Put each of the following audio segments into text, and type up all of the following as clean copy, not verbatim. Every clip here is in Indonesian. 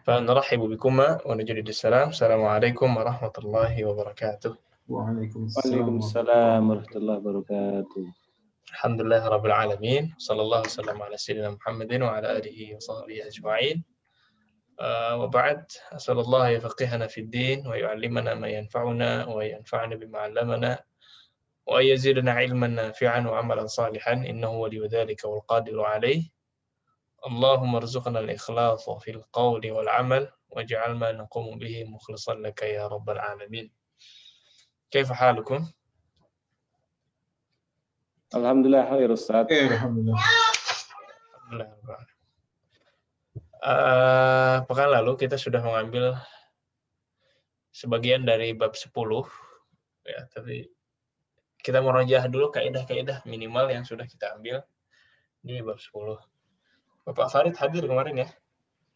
فنرحب بكما ونجدد السلام. السلام عليكم ورحمة الله وبركاته. Waalaikumsalam warahmatullahi wabarakatuh. الحمد لله رب العالمين، صلى الله وسلم على سيدنا محمد وعلى آله وصحبه أجمعين. وبعد، أسأل الله يفقهنا في الدين ويعلمنا ما ينفعنا وينفعنا بما علمنا وأن يزيدنا علما نافعا وعملا صالحا إنه ولي ذلك والقادر عليه. اللهم ارزقنا الإخلاص في القول والعمل واجعل ما نقوم به مخلصا لك يا رب العالمين. كيف حالكم؟ Alhamdulillah khair Ustaz. Alhamdulillah. Pekan lalu kita sudah mengambil sebagian dari bab 10 ya, tapi kita merajah dulu kaidah-kaidah minimal yang sudah kita ambil di bab 10. Bapak Farid hadir kemarin ya?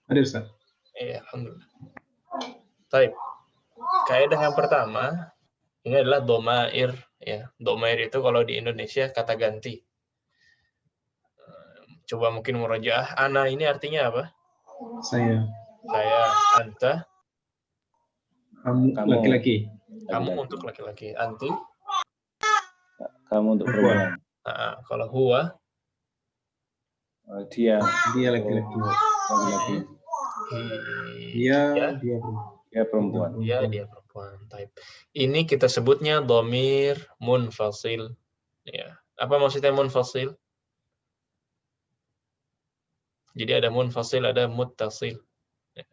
Hadir, Ustaz. Iya, alhamdulillah. Baik. Kaidah yang pertama ini adalah domair ya. Domair itu kalau di Indonesia kata ganti. Coba mungkin murajaah. Ana ini artinya apa? Saya. Anta. Kamu laki-laki. Kamu untuk laki-laki. Anti. Kamu untuk perempuan. Kalau huwa. Dia laki-laki. Dia perempuan. Dia perempuan. Type. Ini kita sebutnya dhamir munfasil. Ya. Apa maksudnya munfasil? Jadi ada munfasil, ada muttasil. Ya.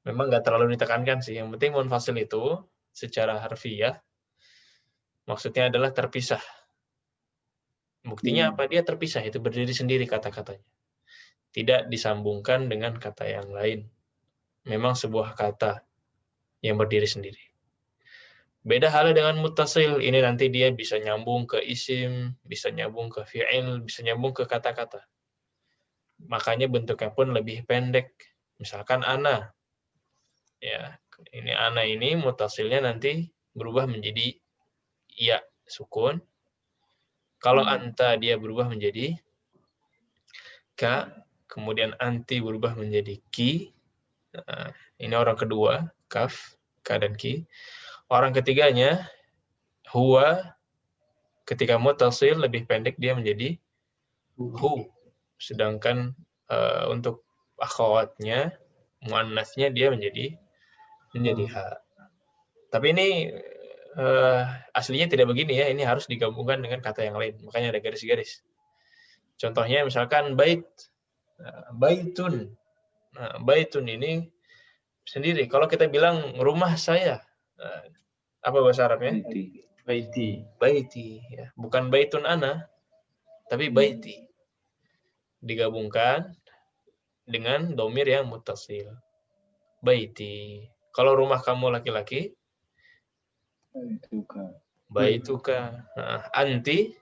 Memang nggak terlalu ditekankan sih. Yang penting munfasil itu secara harfiah maksudnya adalah terpisah. Buktinya apa? Dia terpisah, itu berdiri sendiri kata-katanya. Tidak disambungkan dengan kata yang lain. Memang sebuah kata yang berdiri sendiri. Beda halnya dengan muttasil. Ini nanti dia bisa nyambung ke isim, bisa nyambung ke fi'il, bisa nyambung ke kata-kata. Makanya bentuknya pun lebih pendek. Misalkan ana. Ya, ini ana ini muttasilnya nanti berubah menjadi ya sukun. Kalau anta dia berubah menjadi ka, kemudian anti berubah menjadi ki. Nah, ini orang kedua, kaf, ka dan ki. Orang ketiganya huwa, ketika muttasil lebih pendek dia menjadi hu. Sedangkan untuk akhwatnya, muannasnya dia menjadi ha. Tapi ini aslinya tidak begini ya, ini harus digabungkan dengan kata yang lain. Makanya ada garis-garis. Contohnya misalkan baitun. Nah, baitun ini sendiri. Kalau kita bilang rumah saya, apa bahasa Arabnya? Baiti. Ya. Bukan baitun ana, tapi baiti. Digabungkan dengan domir yang muttasil. Baiti. Kalau rumah kamu laki-laki, baituka. Nah, anti,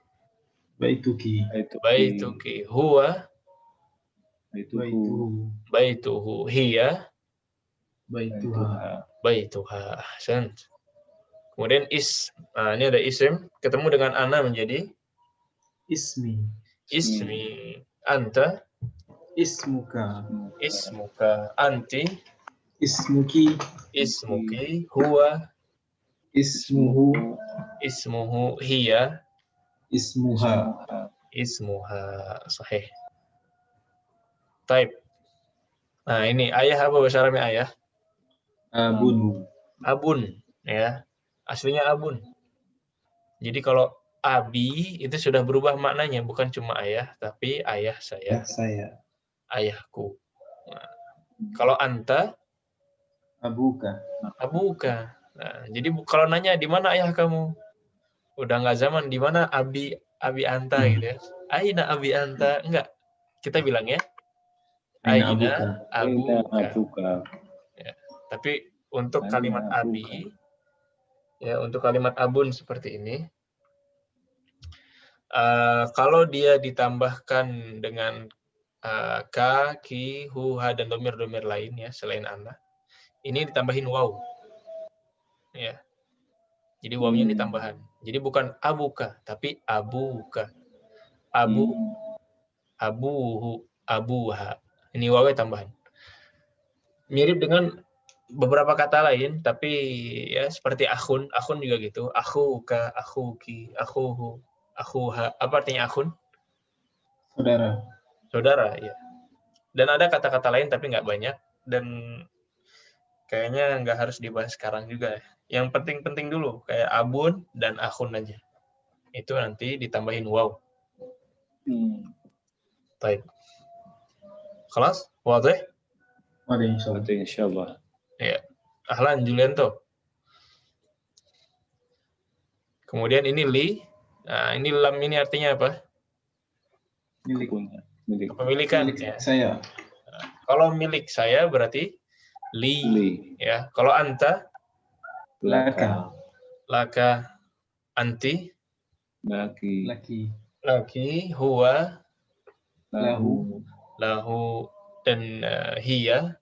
baituki. Huwa, baituhu. Hiya, baituha. Ahsant. Kemudian ini ada isim ketemu dengan ana menjadi Ismi. Anta, Ismuka. Anti, Ismuki. Huwa, Ismuhu. Hiya, Ismuha. Sahih. Type. Nah, ini ayah apa bahasa Arabnya ayah? Abun, ya. Aslinya abun. Jadi kalau abi itu sudah berubah maknanya, bukan cuma ayah, tapi ayah saya. Ayahku. Nah, kalau anta, abuka. Nah, jadi kalau nanya di mana ayah kamu, udah nggak zaman di mana abi anta gitu ya. Aina abi anta, enggak. Kita bilang ya. Aina abuka. Ya, tapi untuk kalimat abi, ya untuk kalimat abun seperti ini, kalau dia ditambahkan dengan ka, ki, hu, ha, dan domir-domir lain ya selain ana, ini ditambahin waw. Ya. Jadi wawnya ini tambahan. Jadi bukan abuka, tapi abuka. Abuhu, abuha. Ini wawnya tambahan. mirip dengan beberapa kata lain, tapi ya seperti akhun juga gitu. Akhuka, akhuki, akhuhu, akhuha. Apa artinya akhun? Saudara. Saudara, ya. Dan ada kata-kata lain tapi nggak banyak, dan kayaknya nggak harus dibahas sekarang juga. Yang penting-penting dulu, kayak abun dan akhun aja. Itu nanti ditambahin waw. Baik. Kelas? Wadah? Ada insyaallah. Ada insyaallah. Ya. Ahlan, Julianto. Kemudian ini li. Nah, ini lam ini artinya apa? Milik. Milik. Kepemilikan. Milik Ya. saya. Kalau milik saya berarti li. Ya. Kalau anta, Laka. laka, anti, Laki. laki, huwa, Lahu. lahu, dan hiya,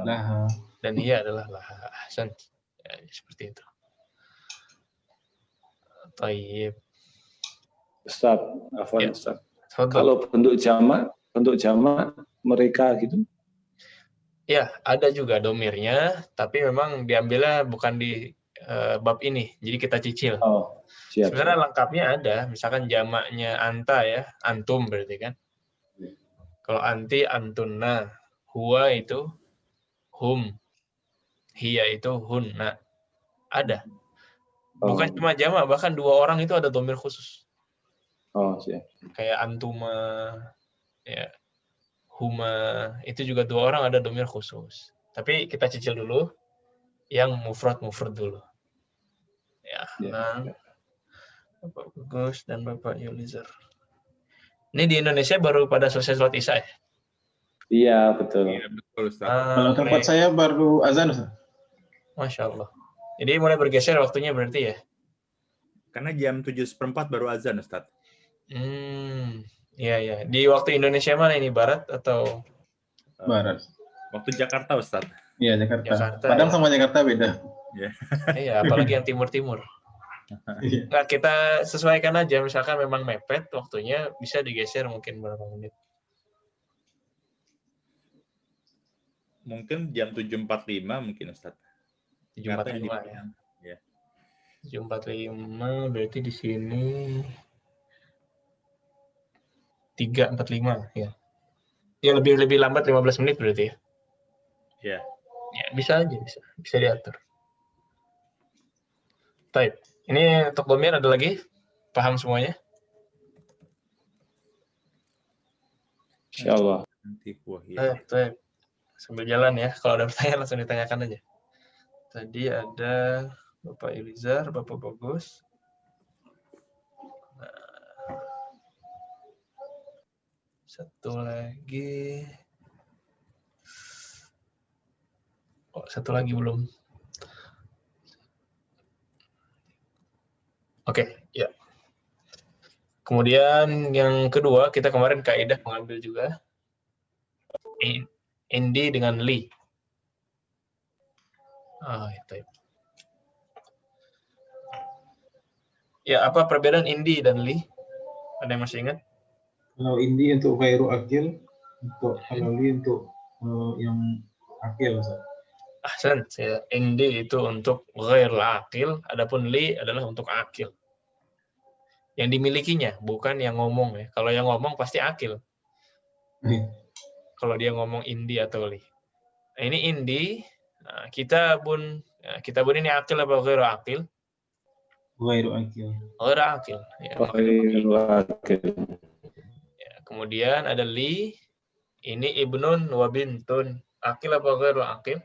Laha. dan hiya adalah laha. Ahsan. Ya, seperti itu. Tayyib. Ustaz, afwan Ya. Ustaz. Tafadhol. Kalau bentuk jamak mereka gitu. Ya, ada juga domirnya, tapi memang diambilnya bukan di bab ini. Jadi kita cicil. Oh, siap. Sebenarnya lengkapnya ada, misalkan jamaknya anta ya, antum berarti kan. Kalau anti, antunna. Huwa itu hum. Hiya itu hunna. Ada. Bukan cuma jamak, bahkan dua orang itu ada domir khusus. Oh, siap. Kayak antuma, ya, huma, itu juga dua orang ada domir khusus. Tapi kita cicil dulu yang mufrad dulu. Ya, nah, Bapak Gus dan Bapak Yulizar. Ini di Indonesia baru pada selesai sholat Isya ya? Iya, betul. Iya, betul, Ustaz. Kalau tempat saya baru azan, Ustaz. Masya Allah. Jadi mulai bergeser waktunya berarti ya? Karena jam 7:04 baru azan, Ustaz. Iya, ya. Di waktu Indonesia mana ini? Barat atau? Barat. Waktu Jakarta, Ustaz. Iya, Jakarta. ya. Padang sama Jakarta beda. Iya, apalagi yang timur-timur. Nah, kita sesuaikan aja. Misalkan memang mepet waktunya, bisa digeser mungkin berapa menit. Mungkin jam 7.45 mungkin, Ustaz. 7.45 ya. Ya. 7.45 berarti di sini 3.45 ya. Ya lebih lambat 15 menit berarti ya. Ya. Ya, bisa aja, bisa diatur. Baik. Ini untuk domir ada lagi? Paham semuanya? Insyaallah. Baik. Sambil jalan ya. Kalau ada pertanyaan langsung ditanyakan aja. Tadi ada Bapak Yulizar, Bapak Bagus. Satu lagi. Oh, satu lagi belum. Oke, ya. Kemudian yang kedua, kita kemarin kaidah mengambil juga indi dengan li. Itu. Ya, apa perbedaan indi dan li? Ada yang masih ingat? Kalau indi untuk ghairu akil, kalau li untuk yang akil, Ustaz. Ahsan, ya. Indi itu untuk ghairul akil, adapun li adalah untuk akil. Yang dimilikinya, bukan yang ngomong ya. Kalau yang ngomong pasti akil. Kalau dia ngomong indi atau li. Nah, ini indi, kitabun ini akil apa ghairu akil? Ghairu akil. Ghairu akil. Ya, Ghairu akil. Ya, kemudian ada li, ini ibnun wa bintun. Akil apa ghairu akil?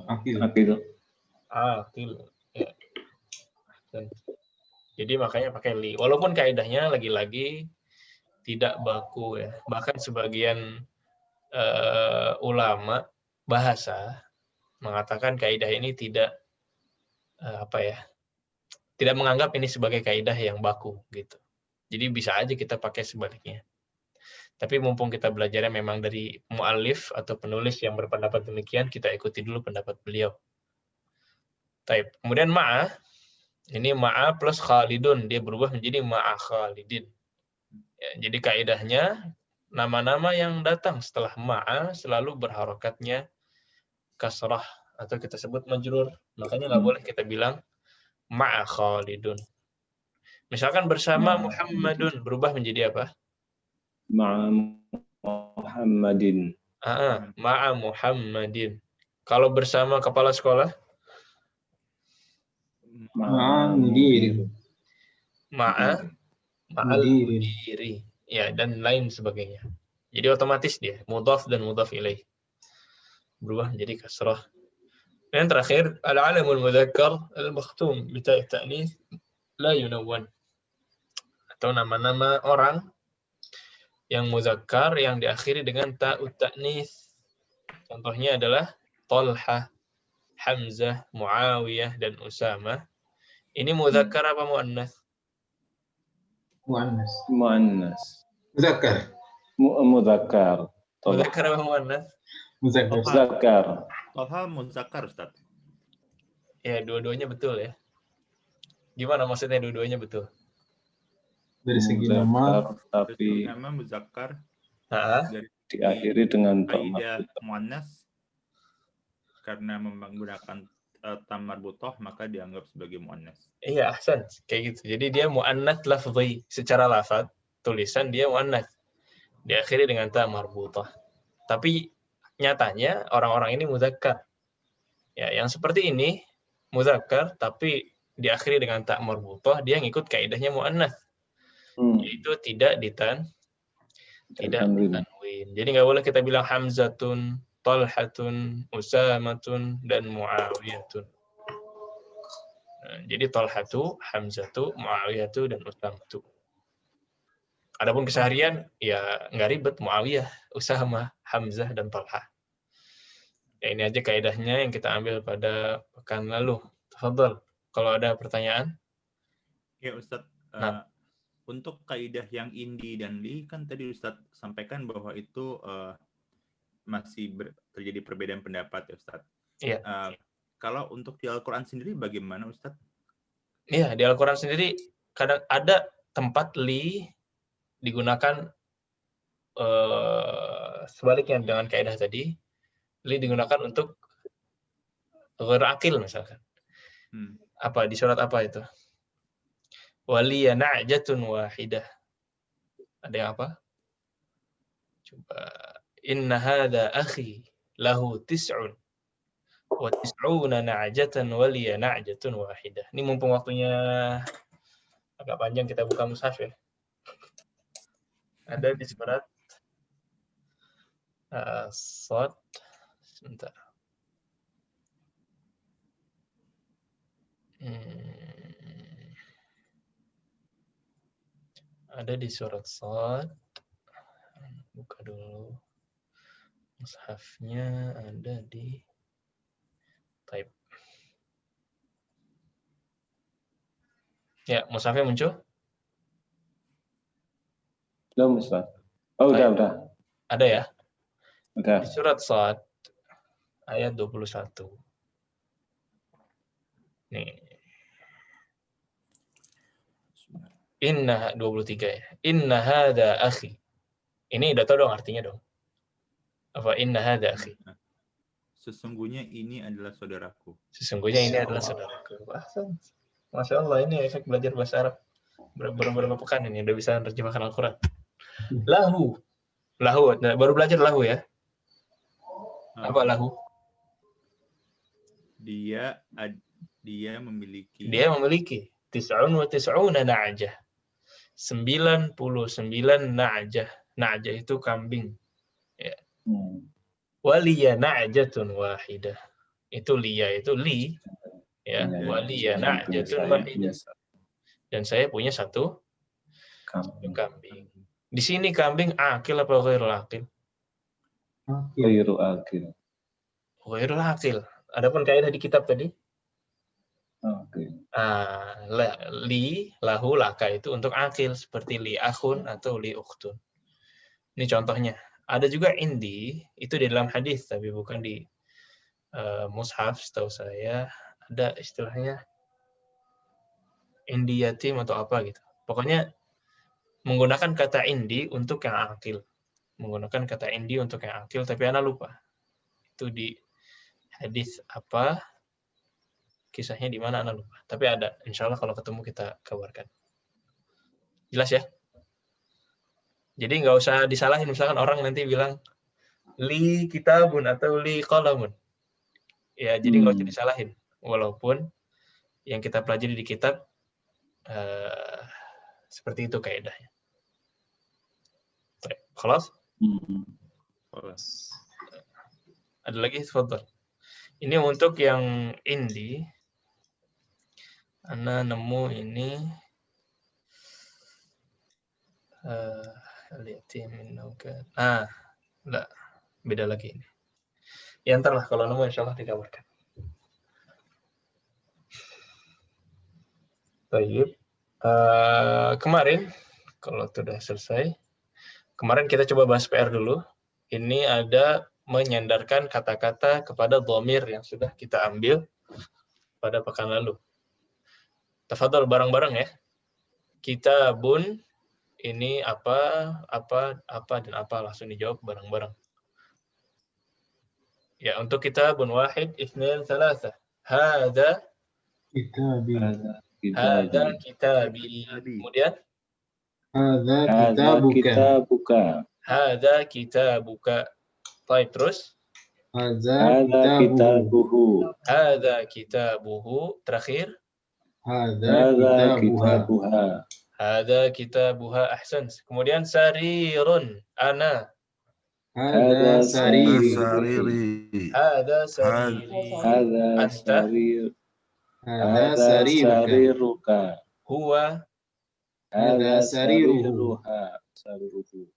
Akil. Akil. Ya. Jadi makanya pakai li. Walaupun kaidahnya lagi-lagi tidak baku ya. Bahkan sebagian ulama bahasa mengatakan kaidah ini tidak tidak menganggap ini sebagai kaidah yang baku gitu. Jadi bisa aja kita pakai sebaliknya. Tapi mumpung kita belajarnya memang dari mu'allif atau penulis yang berpendapat demikian, kita ikuti dulu pendapat beliau. Taib. Kemudian ma'a, ini ma'a plus khalidun, dia berubah menjadi ma'a khalidin. Ya, jadi kaidahnya nama-nama yang datang setelah ma'a selalu berharokatnya kasrah atau kita sebut majrur. Makanya nggak boleh kita bilang ma'a Khalidun. Misalkan bersama Muhammadun berubah menjadi apa? Ma'a Muhammadin. Ma'a Muhammadin. Kalau bersama kepala sekolah? Ma'a mudir. Ma'al mudiri. Ya, dan lain sebagainya. Jadi otomatis dia mudhaf dan mudhaf ilaih berubah menjadi kasrah. Dan terakhir al-alamul mudzakkar al-makhtum bi ta' ta'nits la yunawwan. Atau nama-nama orang yang muzakkar yang diakhiri dengan ta'ut ta'nits. Contohnya adalah Talha, Hamzah, Muawiyah dan Usamah. Ini muzakkar apa muannats? Muannas. Muannas. Muzakkar. Mudzakkar. Muzakkar apa muannats? Muzakkar. Muzakkar. Talha muzakkar, Ustaz. Ya, dua-duanya betul ya. Gimana maksudnya dua-duanya betul? Dari segi nama, Muzakkar, tapi Nama muzakkar dari diakhiri dengan kaidah muannas karena menggunakan ta marbutah maka dianggap sebagai muannas. Iya, ahsan. Kayak gitu. Jadi dia muannats lafzi. Secara lafaz, tulisan dia muannats. Diakhiri dengan ta marbutah. Tapi nyatanya orang-orang ini muzakkar. Ya, yang seperti ini muzakkar tapi diakhiri dengan ta marbutah, dia ngikut kaidahnya muannats. Yaitu tidak ditanwin. Jadi nggak boleh kita bilang Hamzatun, Talhatun, Usamatun, dan Muawiyatun. Nah, jadi Talhatu, Hamzatu, Muawiyatu, dan Usamatu. Adapun keseharian, ya nggak ribet. Muawiyah, Usama, Hamzah, dan Talha. Ya, ini aja kaidahnya yang kita ambil pada pekan lalu. Tafadhol. Kalau ada pertanyaan? Ya Ustadz, untuk kaidah yang indi dan li kan tadi Ustadz sampaikan bahwa itu masih terjadi perbedaan pendapat ya Ustadz. Iya. Kalau untuk di Al-Quran sendiri bagaimana Ustadz? Iya, di Al-Quran sendiri kadang ada tempat li digunakan sebaliknya dengan kaidah tadi. Li digunakan untuk ghairu aqil misalkan. Apa di surat apa itu? Waliya na'jatun wahidah. Ada yang apa? Coba. Inna hadha akhi lahu tis'un wa tis'una na'jatan waliya na'jatun wahidah. Ini mumpung waktunya agak panjang, kita buka mushaf ya. Ada di surat Shad. Sebentar. Ada di surat Shad. Buka dulu. Mushafnya ada di type. Ya, mushafnya muncul? Belum, Ustaz. Oh, udah. Ada ya? Udah. Di surat Shad ayat 21. Nih. Inna 23 ya. Inna hadha akhi. Ini udah tahu dong artinya dong. Apa inna hadha akhi? Sesungguhnya ini adalah saudaraku. Sesungguhnya ini adalah saudaraku. Masya Allah, ini efek belajar bahasa Arab. Berapa pekan ini udah bisa menerjemahkan Al-Quran. Lahu. Nah, baru belajar lahu ya. Apa lahu? Dia memiliki. Dia memiliki tis'un wa tis'una na'jah. 99 na'jah. Na'jah itu kambing. Ya. Waliya na'jatun wahidah. Itu liya, itu li. Ya, waliya na'jatun wahidah. Dan saya punya satu kambing. Di sini kambing akil apa ghairul akil? Ghairu akil. Ghairul akil. Adapun kaidah di kitab tadi? Oke. Li, lahu, laka itu untuk akil. Seperti li akhun atau li ukhtun. Ini contohnya. Ada juga indi, itu di dalam hadis, tapi bukan di mushaf, setahu saya. Ada istilahnya indi yatim atau apa gitu. Pokoknya menggunakan kata indi untuk yang akil. menggunakan kata indi untuk yang akil, tapi ana lupa. Itu di hadis apa, kisahnya di mana ana lupa. Tapi ada, insya Allah kalau ketemu kita kabarkan. Jelas ya? Jadi nggak usah disalahin, misalkan orang nanti bilang, li kitabun atau li qalamun. Ya, jadi nggak usah disalahin. Walaupun yang kita pelajari di kitab, seperti itu kaidahnya. Khalas? Ada lagi? Tafadhal. Ini untuk yang indi. Ana nemu ini enggak, beda lagi ini. Ya entarlah kalau nemu insyaallah dikabarkan. Baik. Kemarin kalau sudah selesai, kemarin kita coba bahas PR dulu. Ini ada menyandarkan kata-kata kepada dhamir yang sudah kita ambil pada pekan lalu. Tafadhol bareng-bareng ya. Kitabun ini apa dan apa, langsung dijawab bareng-bareng. Ya, untuk kitabun wahid, itsnain, tsalatsa. Hadza Kitabi. Hadza kitabi. Kemudian Hadza kitabuka. Hadza kitabuka. Baik, terus Hadza kitabuhu. Hadza kitabuhu. Terakhir Hadza kitabuha. Hadza kitabuha. Ahsan. Kemudian sarirun. Ana. Hadza sariri. Hadza sariri. Anta. Hadza sariruka. Huwa. Hadza sariruhu.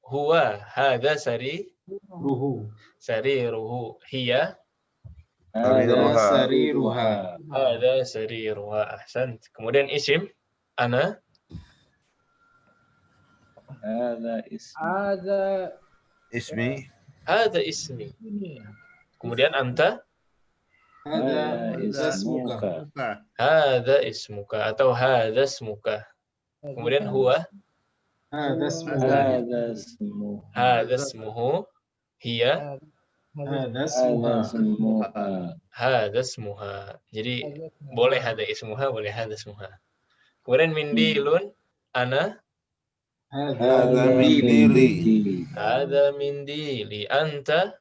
Huwa. Hadza Ruhu. sariruhu. Hiya. Hadza sariruha. Hadza sariruha. Ahsan. Kemudian isim. Ana. Ismi. Hadza ismi. Kemudian anta. Hadza ismuka. Hadza ismuka atau hadza ismuka. Kemudian huwa. Hadza ismuka. Hadza ismuhu. Hiya. Hadza ismuha. Hadza ismuha. Jadi boleh hadza ismuha, boleh hadza ismuha. Kemudian mindilun. Ana. Hadza mindili. Hadza mindili. Anta.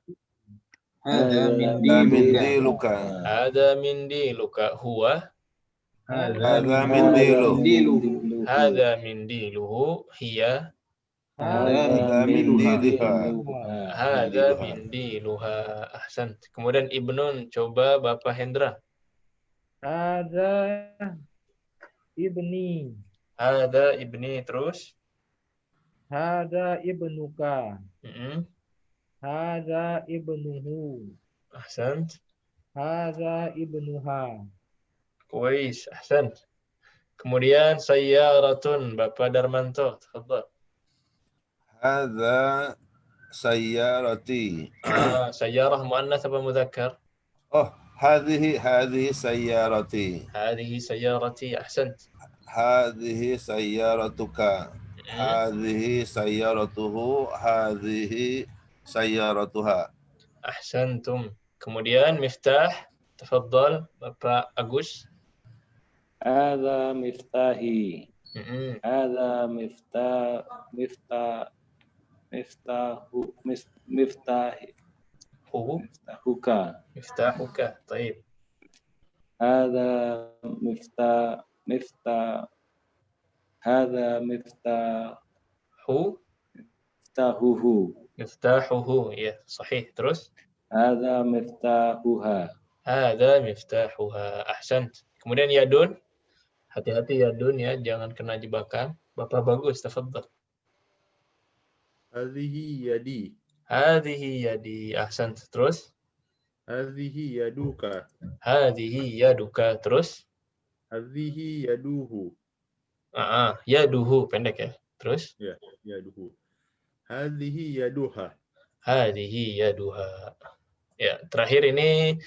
Hadza mindiluka. Hadza mindiluka. Huwa. Hadza mindiluhu. Hadza mindiluhu. Hiya. Hadza mindiluha. Hadza mindiluha. Ahsan. Kemudian ibnun, coba Bapak Hendra. Hadza ibni. Hadza ibni, terus. Hadza ibnuka. Mm-mm. Hadza ibnuhu. Ahsan. Hadza ibnuha. Kuis. Ahsan. Kemudian sayyaratun, Bapak Darmanto. Tafadhal. Hadza sayyarati. Sayyarah muannas apa mudzakkar? Oh, hadhihi sayyarati. Hadhihi sayyarati. Ahsan. Hadhihi sayyaratuka. Hadhihi sayyaratuhu. Hadhihi sayyaratuha. Ahsantum. Kemudian miftah. Tafadhal Bapak Agus. Hadza miftahi. Mm-mm. Hadza miftahuka. Miftahuka. Taib. Hadza miftahuhu. Miftahuhu. Ya, sahih. Terus. Hadza miftahuha. Hadza miftahuha. Ahsant. Kemudian yadun. Hati-hati yadun ya, jangan kena jebakan. Bapak Bagus, tafadhal. Hadhihi yadi. Hadhihi yadi. Ahsant. Terus. Hadhihi yaduka. Hadhihi yaduka. Terus. Hadhihi yaduhu. Yaduhu pendek ya. Terus. Ya, yaduhu. Hadhihi yaduha. Hadhihi yaduha. Ya, terakhir ini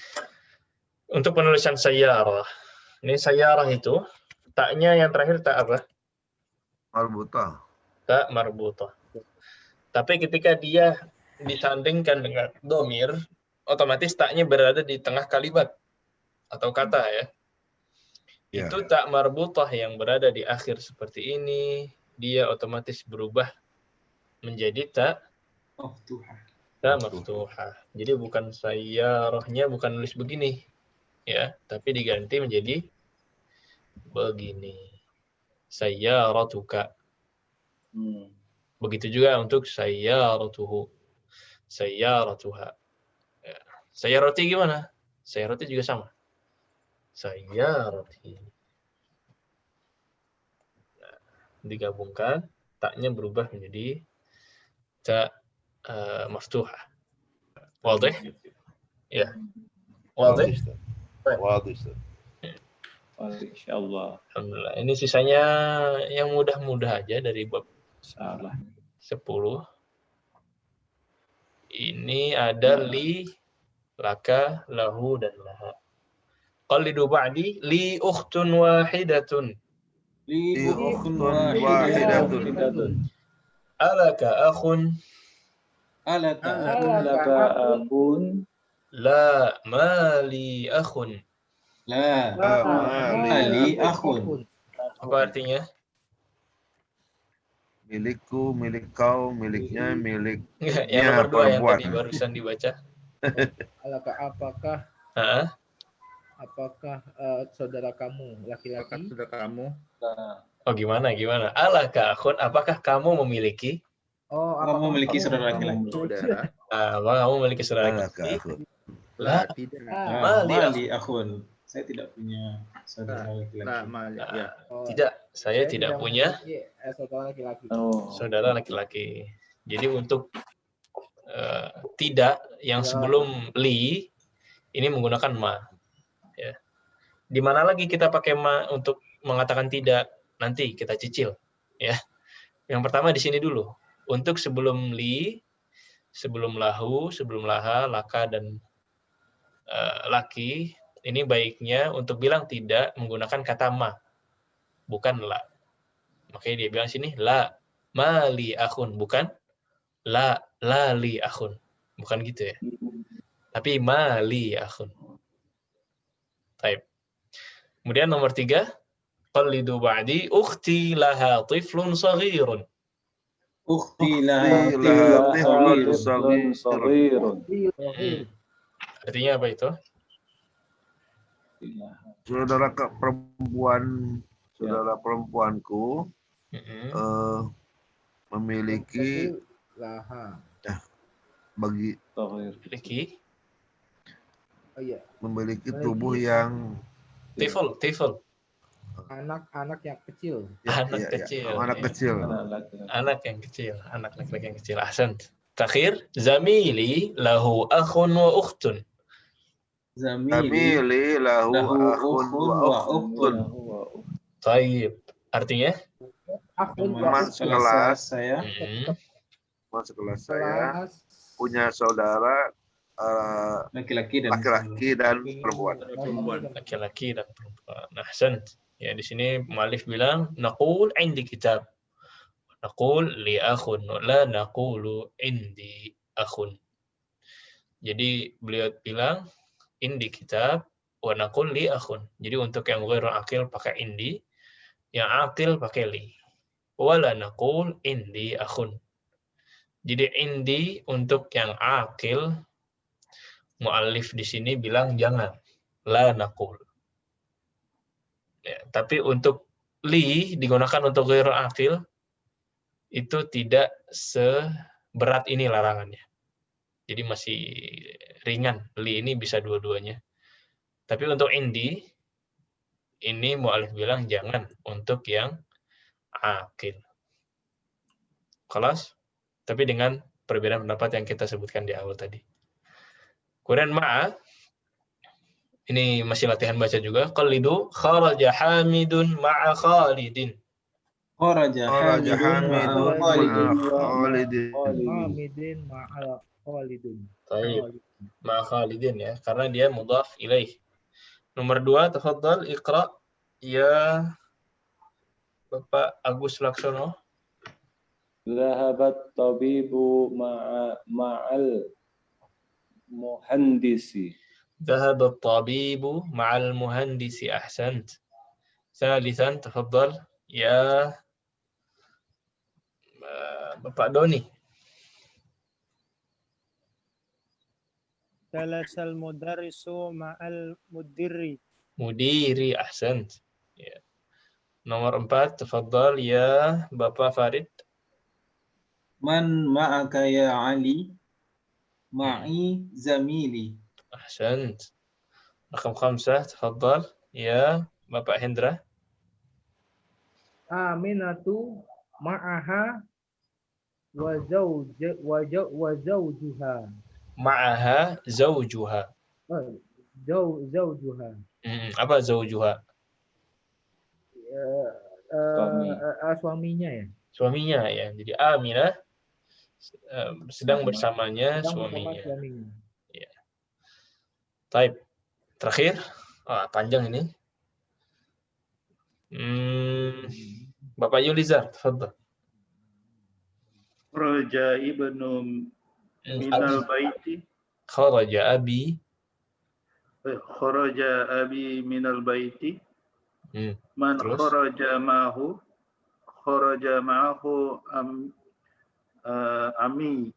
untuk penulisan sayyarah. Ini sayyarah itu taknya yang terakhir tak apa? Marbutah. Tak marbutah. Tapi ketika dia disandingkan dengan domir, otomatis taknya berada di tengah kalimat atau kata ya. Ya. Itu tak marbutah yang berada di akhir seperti ini, dia otomatis berubah menjadi tak maftuhah. Jadi bukan sayyarahnya bukan nulis begini ya, tapi diganti menjadi begini. Sayyaratuka. Begitu juga untuk sayyaratuhu. Sayyaratuha. Ya. Sayyarati gimana? Sayyarati juga sama. Sayyarati. Nah, digabungkan, taknya berubah menjadi tak maftuhah. Wadih? Ya. Wadih? Wadih, Ustaz. Insyaallah. Alhamdulillah. Ini sisanya yang mudah-mudah aja dari bab Salah. 10. Ini ada li, laka, lahu, dan laha. Qalidu ba'di, li ukhtun wahidatun. Li ukhtun wahidatun. Alaka akhun. Alaka Laka akun. La, mali akhun. la ali akhun. Apa artinya? Milikku, milik kau, miliknya, milik Yang Ya, nomor 2 yang perempuan. tadi barusan dibaca. Alaka apakah saudara kamu Apakah laki-laki? sudah kamu Oh, gimana? Alaka akhun, apakah kamu memiliki? Oh, Kamu apakah memiliki kamu saudara laki-laki? saudara? Apakah kamu memiliki saudara Laka laki? akhun. La, Tidak. Mali akhun. Saya tidak punya saudara La laki-laki. mal ya. Oh, tidak. Saya tidak punya memiliki, saudara laki-laki. Oh. saudara laki-laki. Jadi untuk tidak yang sebelum li ini menggunakan ma. Ya. Di mana lagi kita pakai ma untuk mengatakan tidak? Nanti kita cicil. Ya. Yang pertama di sini dulu. Untuk sebelum li, sebelum lahu, sebelum laha, laka dan laki, ini baiknya untuk bilang tidak menggunakan kata ma, bukan la. Makanya dia bilang sini la mali akhun, bukan la li akhun, bukan gitu ya. Tapi mali akhun. Baik. Kemudian nomor 3, qalidu ba'di ukhti laha tiflun saghirun. Ukhti la tiflun Saghirun. Artinya apa itu? Saudara perempuanku memiliki Laha. bagi Memiliki Oh iya, memiliki tubuh yang tifl. anak yang kecil. Anak kecil. Anak kecil. Anak yang kecil, anak laki-laki yang kecil. Ahsan. Terakhir, zamili lahu akhun wa ukhtun. Zamili lahu akhun wa ukhtun. Taib. Artinya? Teman sekelas saya. Teman sekelas saya punya saudara Laki-laki dan perempuan. Laki-laki dan perempuan. Ahsan. Ya, di sini mu'allif bilang naqul indi kitab. Naqul li akhun, la naqulu indi akhun. Jadi beliau bilang indi kitab wa naqul li akhun. Jadi untuk yang ghairu aqil pakai indi, yang aqil pakai li. Wa la naqul indi akhun. Jadi indi untuk yang aqil, mu'allif di sini bilang jangan, la naqul. Ya, tapi untuk li digunakan untuk ghairu aqil itu tidak seberat ini larangannya. Jadi masih ringan. Li ini bisa dua-duanya. Tapi untuk indi ini mu'allif bilang jangan untuk yang aqil. Kelas? Tapi dengan perbedaan pendapat yang kita sebutkan di awal tadi. Kemudian ma'a, ini masih latihan baca juga. Qalidu kharaja Hamidun ma'a Khalidin. Kharaja Hamidun Khalidin. Hamidin ma'al Khalidun. Baik. Ma'a Khalidin ya, karena dia mudhaf ilaih. Nomor 2, tafadhal iqra ya Bapak Agus Laksono. Zahabat tabibu ma'al muhandisi. ذهب الطبيب مع المهندس أحسنت. ثالثا تفضل يا Bapak Doni. Jalasal mudarrisu ma'al mudiri. Mudiri أحسنت. Ya. Nomor 4 tafadhal ya Bapak Farid. Man ma'aka ya Ali, ma'i zamili. أحسنت. رقم 5 تفضل يا Bapak Hendra. Aminatu ma'aha wa zawjuha. Ma'aha zawjuha. Zawjuha. Apa zawjuha? Suaminya ya. Suaminya ya. Jadi Aminah sedang bersamanya suaminya. Ya. Taib. Terakhir. Panjang ini. Bapak Yulizar, tafadhal. Raja ibnu minal baiti. Kharaja abi. Kharaja abi minal baiti. Man Terus? kharaja ma'ahu. Kharaja ma'ahu ammi.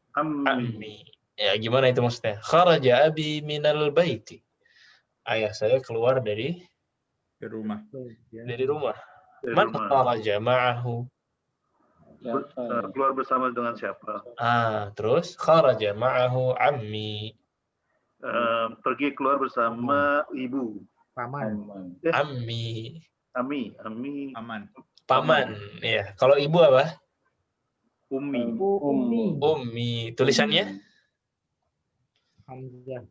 Ya, gimana itu maksudnya? Kharaja abi minal baiti. Ayah saya keluar dari rumah. Dari rumah. Man kharaja ma'ahu. Keluar bersama dengan siapa? Terus kharaja ma'ahu ammi. Pergi keluar bersama ibu. Paman. Ammi. Aman. Paman. Ya. Kalau ibu apa? Ummi. Ummi. Tulisannya? Hamzah.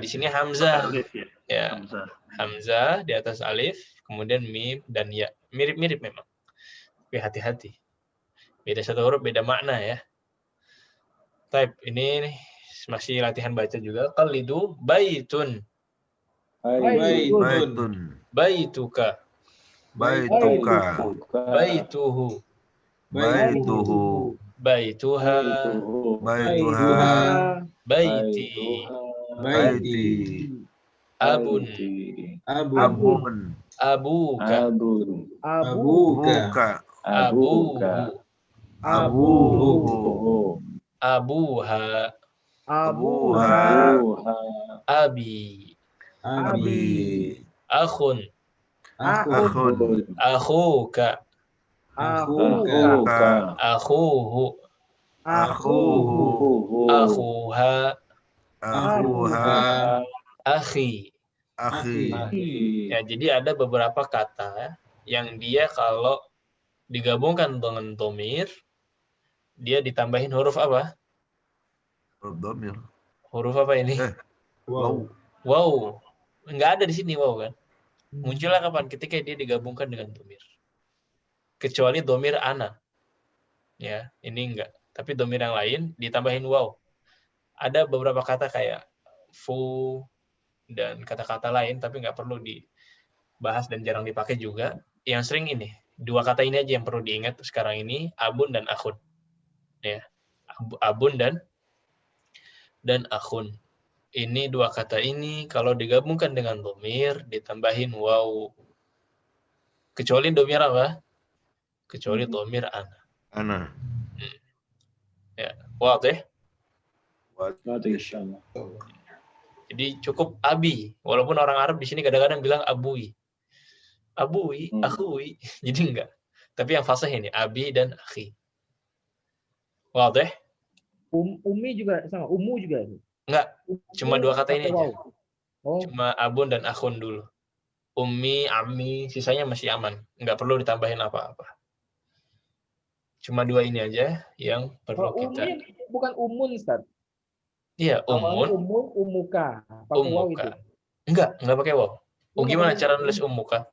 Di sini Hamzah. Alif ya. Ya. Hamzah di atas alif, kemudian mim dan ya. Mirip-mirip memang. Tapi hati-hati. Beda satu huruf, beda makna ya. Type ini masih latihan baca juga. Qalidu baitun. Baitun. Baituka. Baituka. Baituhu. Baituhu. Baituha. Baituha. Baiti. Baiti. Abun. Abun. Abuka. Buka. Abuhu. Abuhu. Abuha. Abuha. Abi. Abi. Akhun. Akhun. Akhuka. Buka. Akhuhu. Akhuhu. Akhuha. Akhuha. Akhi. Akhi. Ya, jadi ada beberapa kata yang dia kalau digabungkan dengan dhamir, dia ditambahin huruf apa? Dhamir. Huruf apa ini? Wow. Wow. Enggak ada di sini wow kan? Munculnya kapan? Ketika dia digabungkan dengan dhamir. Kecuali dhamir ana. Ya, ini enggak. Tapi dhamir yang lain ditambahin wow. Ada beberapa kata kayak fu dan kata-kata lain, tapi nggak perlu dibahas dan jarang dipakai juga. Yang sering ini, dua kata ini aja yang perlu diingat sekarang ini, abun dan akhun. Ya, abun dan akhun. Ini dua kata ini kalau digabungkan dengan dhamir ditambahin waw. Kecuali dhamir apa? Kecuali dhamir ana. Ana. Ya, wadih. Insyaallah. Jadi cukup abi, walaupun orang Arab di sini kadang-kadang bilang abui, akhui, jadi enggak. Tapi yang fasih ini abi dan akhi. Wadih? Umi juga sama, umu juga. Enggak, cuma dua kata ini aja. Oh. Cuma abun dan akhun dulu. Ummi, ammi, sisanya masih aman. Enggak perlu ditambahin apa-apa. Cuma dua ini aja yang perlu kita. Umi bukan umun, Ustaz. Iya, umun. Umun, umuka. Pakai waw itu. Enggak pakai waw. Gimana cara nulis umuka?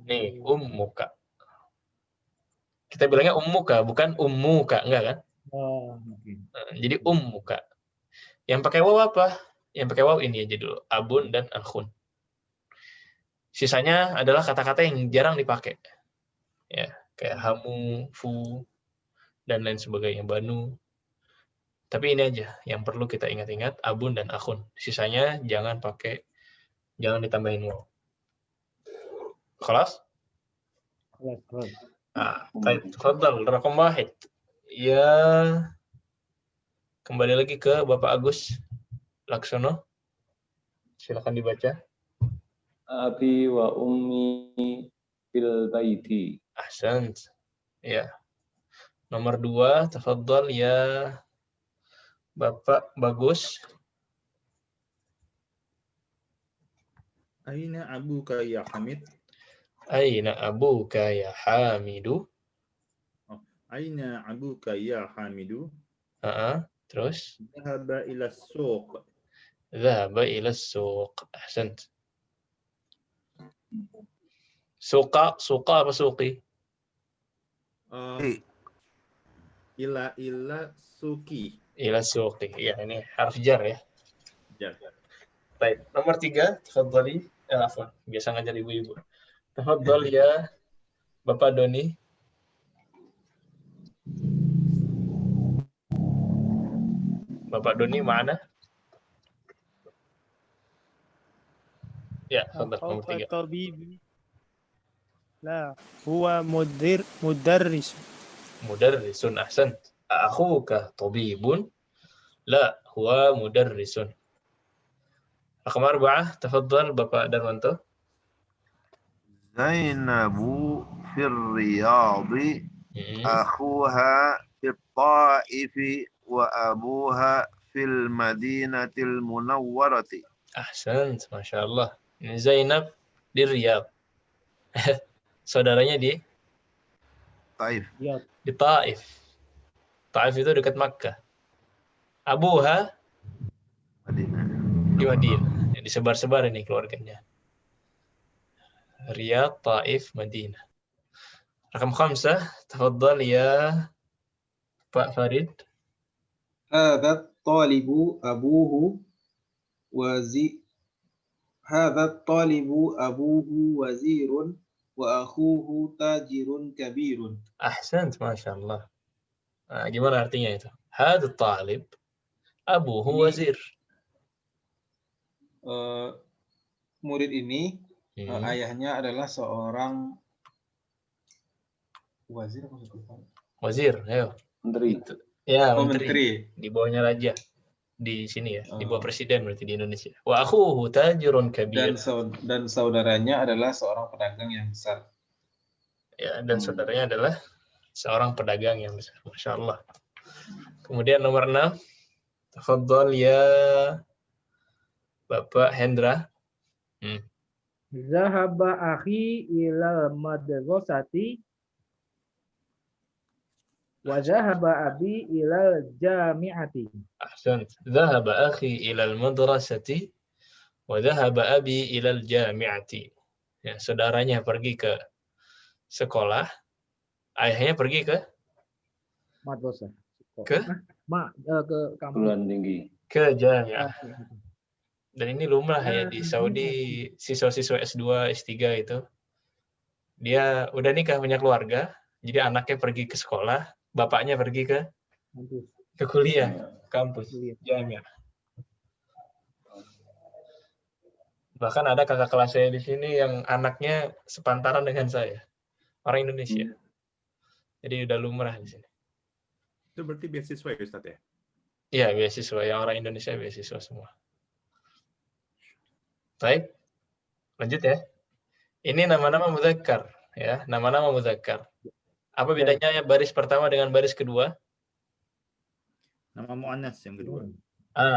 Nih, ummuka. Kita bilangnya ummuka, bukan ummuka, enggak kan? Jadi ummuka. Yang pakai waw apa? Yang pakai waw ini aja dulu, abun dan akhun. Sisanya adalah kata-kata yang jarang dipakai. Ya, kayak hamu, fu, dan lain sebagainya, banu. Tapi ini aja yang perlu kita ingat-ingat, abun dan akhun. Sisanya jangan ditambahin waw. Kelas? Kelas. Baik, tafadhal, raqam 1. Ya, kembali lagi ke Bapak Agus Laksono. Silakan dibaca. Abi wa ummi fil baiti. Ahsant. Ya. Nomor 2, tafadhal ya Bapak Bagus. Aina abuka ya Hamid? Aina abuka ya Hamidu? Aina abuka ya Hamidu? Terus? Dhahaba ila suq. Dhahaba ila suq. Ahsant. Suqa apa suqi? Ila suki. Ila suqi. Ya, ini harf jar ya. Jar. Baik, nomor 3, tafadhali. Afwan, biasa ngajar ibu-ibu. Tafadhal ya Bapak Doni. Bapak Doni mana? Ya, tafadhal nomor 3. طبيب لا هو مدرس Mudarrisun, ahsant. Akhuka tabibun? La, huwa mudarrisun. Raqam 4, tafadhal Bapak Darmanto. Zainabu fir riyadi, akhuha fit ta'ifi, wa abuha fil madinatil munawwarati. Ahsant, Masya Allah. Ini Zainab di Riyadh. Saudaranya di Taif. di Taif. Taif itu dekat Makkah. Abuha Madinah. di Madinah. Ya, disebar-sebar ini keluarganya. Riyadh, Taif, Madinah. Rakam 5, tafadhal ya Pak Farid. Hadha talibu abuhu wazirun wa akhuhu tajirun kabirun. Ahsant, Masya Allah. Nah, gimana artinya itu? Hadha talib abuhu wazir. Murid ini ayahnya adalah seorang wazir apa seperti? Wazir, ayo. Menteri. Ya, menteri. Di bawahnya raja. Di sini ya, di bawah presiden berarti di Indonesia. Wa akhuhu tajirun kabir. Dan saudaranya adalah seorang pedagang yang besar. Ya, dan saudaranya adalah seorang pedagang yang besar. Masya Allah. Kemudian nomor 6, tafadhal ya Bapak Hendra. Zahaba akhi ilal madrasati wa zahaba abi ilal jami'ati. Ahsan. Zahaba akhi ilal madrasati wa zahaba abi ilal jami'ati. Ya, saudaranya pergi ke sekolah, ayahnya pergi ke Madrasah. ke kampus. Perguruan tinggi. Ke jami'ah. Dan ini lumrah ya di Saudi, siswa-siswa S2, S3 itu. Dia udah nikah, punya keluarga, jadi anaknya pergi ke sekolah, bapaknya pergi ke kuliah, kampus, jami'ah. Bahkan ada kakak kelas saya di sini yang anaknya sepantaran dengan saya, orang Indonesia. Jadi udah lumrah di sini. Itu berarti beasiswa ya Ustaz ya? Iya, beasiswa. Yang orang Indonesia beasiswa semua. Baik, lanjut ya. Ini nama-nama mudzakkar, ya, nama-nama mudzakkar. Apa bedanya ya baris pertama dengan baris kedua? Nama muannas yang kedua.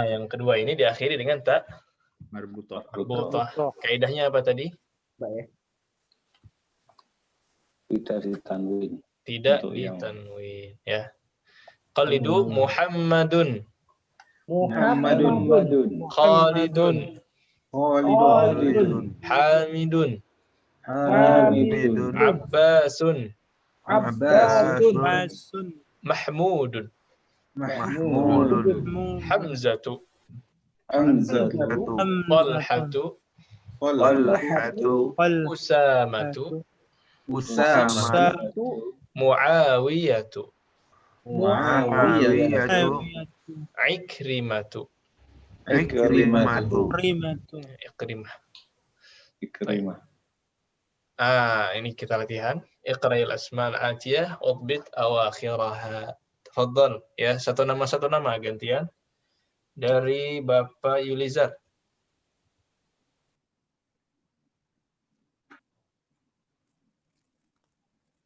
Yang kedua ini diakhiri dengan ta Marbutah. Kaidahnya apa tadi? Tidak ditanwin. Tidak ditanwin, ya. Qalidu Muhammadun. Khalidun. Hamidun. Abbasun. Mahmudun. Hamzatu. Talhatu. Usamatu. Usama. Muawiyatu. Muawiyatu. Ikrimatu. Ikrimatu. Ikrimah. Ini kita latihan. Iqra'il asma'al atiyah udbit awakhiraha. Tafadhal ya, satu nama gantian dari Bapak Yulizar.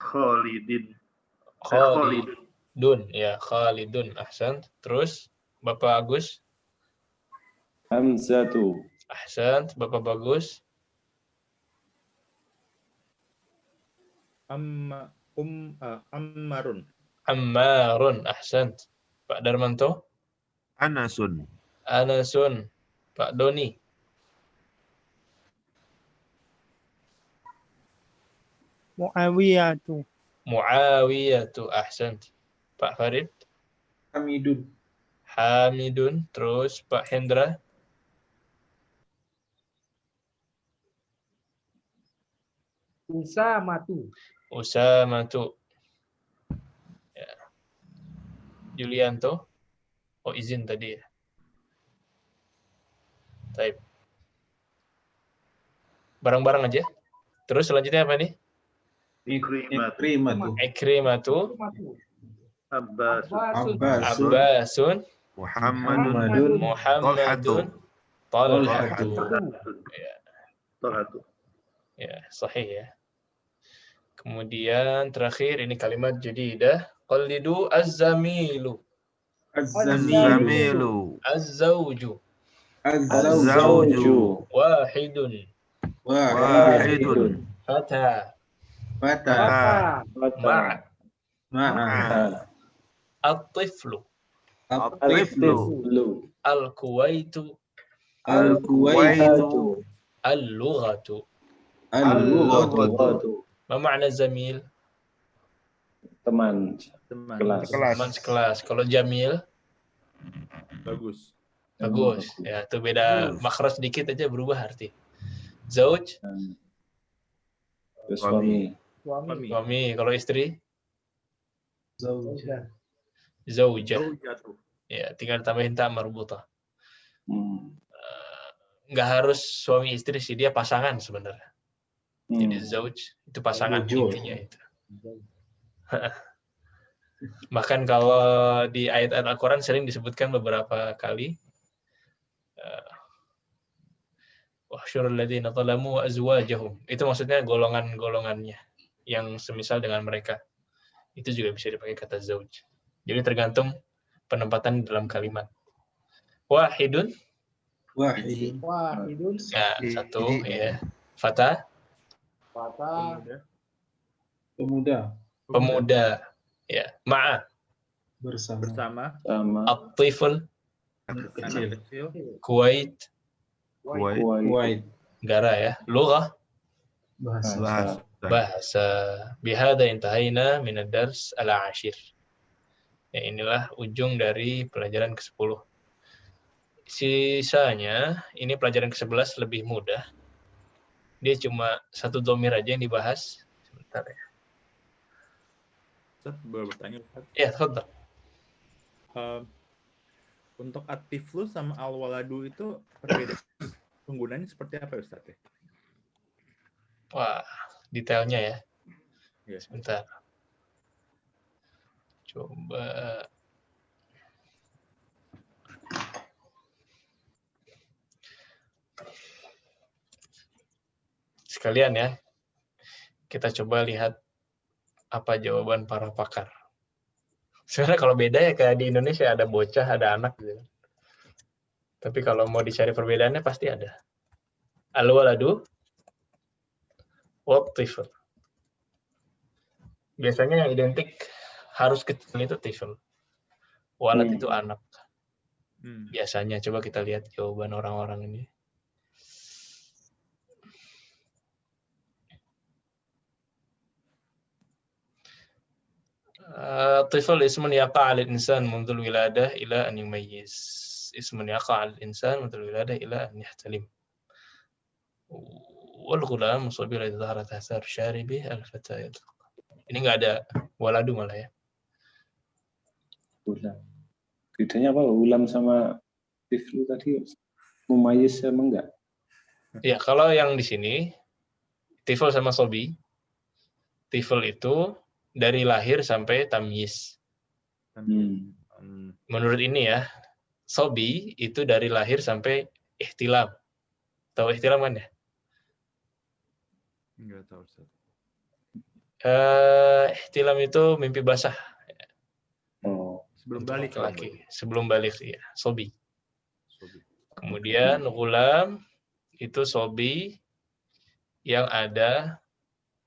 Khalidin. Khalidun ya, Khalidun. Ahsan. Terus Bapak Agus. Hamzatu. Ahsan. Bapak Bagus. Ammarun. Ammarun. Ahsan. Pak Darmanto. Anasun. Anasun. Pak Doni. Muawiyatu. Muawiyatu. Ahsan. Pak Farid. Hamidun. Terus Pak Hendra. Usamatu. Ya. Julianto. Oh, izin tadi ya. Baik. Barang-barang aja. Terus selanjutnya apa nih? Ikrimatu. Abbasun. Muhammadun. Talhatun. Talhatu. Ya, sahih ya. Kemudian terakhir ini kalimat jadidah. Qallidu az-zamilu. Az-zamilu. Az-zawju. Az-zawju. Wahidun. Fata. Ma'a. At-tiflu. Al-tiflu. Al-kuwaitu. Al-kuwaitu. Al-lughatu. Al-lughatu. Ma ma'na zamil? Teman kelas. Teman sekelas. Kalau jamil? Bagus. Ya, itu beda makhraj sedikit aja berubah arti. Zauj? Suami. Suami. Kalau istri? Zaujah. Ya, tinggal tambahin ta marbutah. Nggak harus suami istri sih, dia pasangan sebenarnya. Jadi zauj itu pasangan intinya itu. Bahkan kalau di ayat-ayat Al-Quran sering disebutkan beberapa kali. Wahsyurul ladzina zalamu wa azwajahum. Itu maksudnya golongan-golongannya yang semisal dengan mereka. Itu juga bisa dipakai kata zauj. Jadi tergantung penempatan dalam kalimat. Wahidun. Ya, satu ya. Fata. Pemuda. Ya. Ma'a. Bersama. At-tifl. Kecil. Kuwait. Negara ya. Lughah. Bahasa. Bihada intahayna min ad-dars al-ashir. Ya, inilah ujung dari pelajaran ke-10. Sisanya, ini pelajaran ke-11 lebih mudah. Dia cuma satu dhamir aja yang dibahas. Sebentar ya. Ustaz, boleh bertanya, Ustaz? Ya, tafadhal. Untuk at-tiflu sama al-waladu itu perbedaan penggunaannya seperti apa, Ustaz? Wah, detailnya ya. Ya. Sebentar. Coba. Sekalian ya, kita coba lihat apa jawaban para pakar. Sebenarnya kalau beda ya kayak di Indonesia ada bocah, ada anak gitu. Tapi kalau mau dicari perbedaannya pasti ada. Al-waladu wat-tifl. Biasanya yang identik harus kecil itu tifl. Walad itu anak. Biasanya coba kita lihat jawaban orang-orang ini. طفل اسم يقع على الإنسان منذ الولادة إلى أن يميز اسم يقع على الإنسان منذ الولادة إلى أن يحتلم wal ghulam sabila idhara tahsar syaribi al-fata. Ini enggak ada waladu malah ya. Ulam. Bedanya apa? Ulam sama tiflu tadi mumayyiz emang enggak? Ya, kalau yang di sini tifl sama sobi. Tifl itu dari lahir sampai tamyiz. Menurut ini ya, sobi itu dari lahir sampai ihtilam. Tahu ihtilam kan ya? Enggak tahu, Ustaz. Ihtilam itu mimpi basah. Sebelum Untuk balik. laki-laki. Sebelum balik, ya. Sobi. Sobi. Kemudian ghulam itu sobi yang ada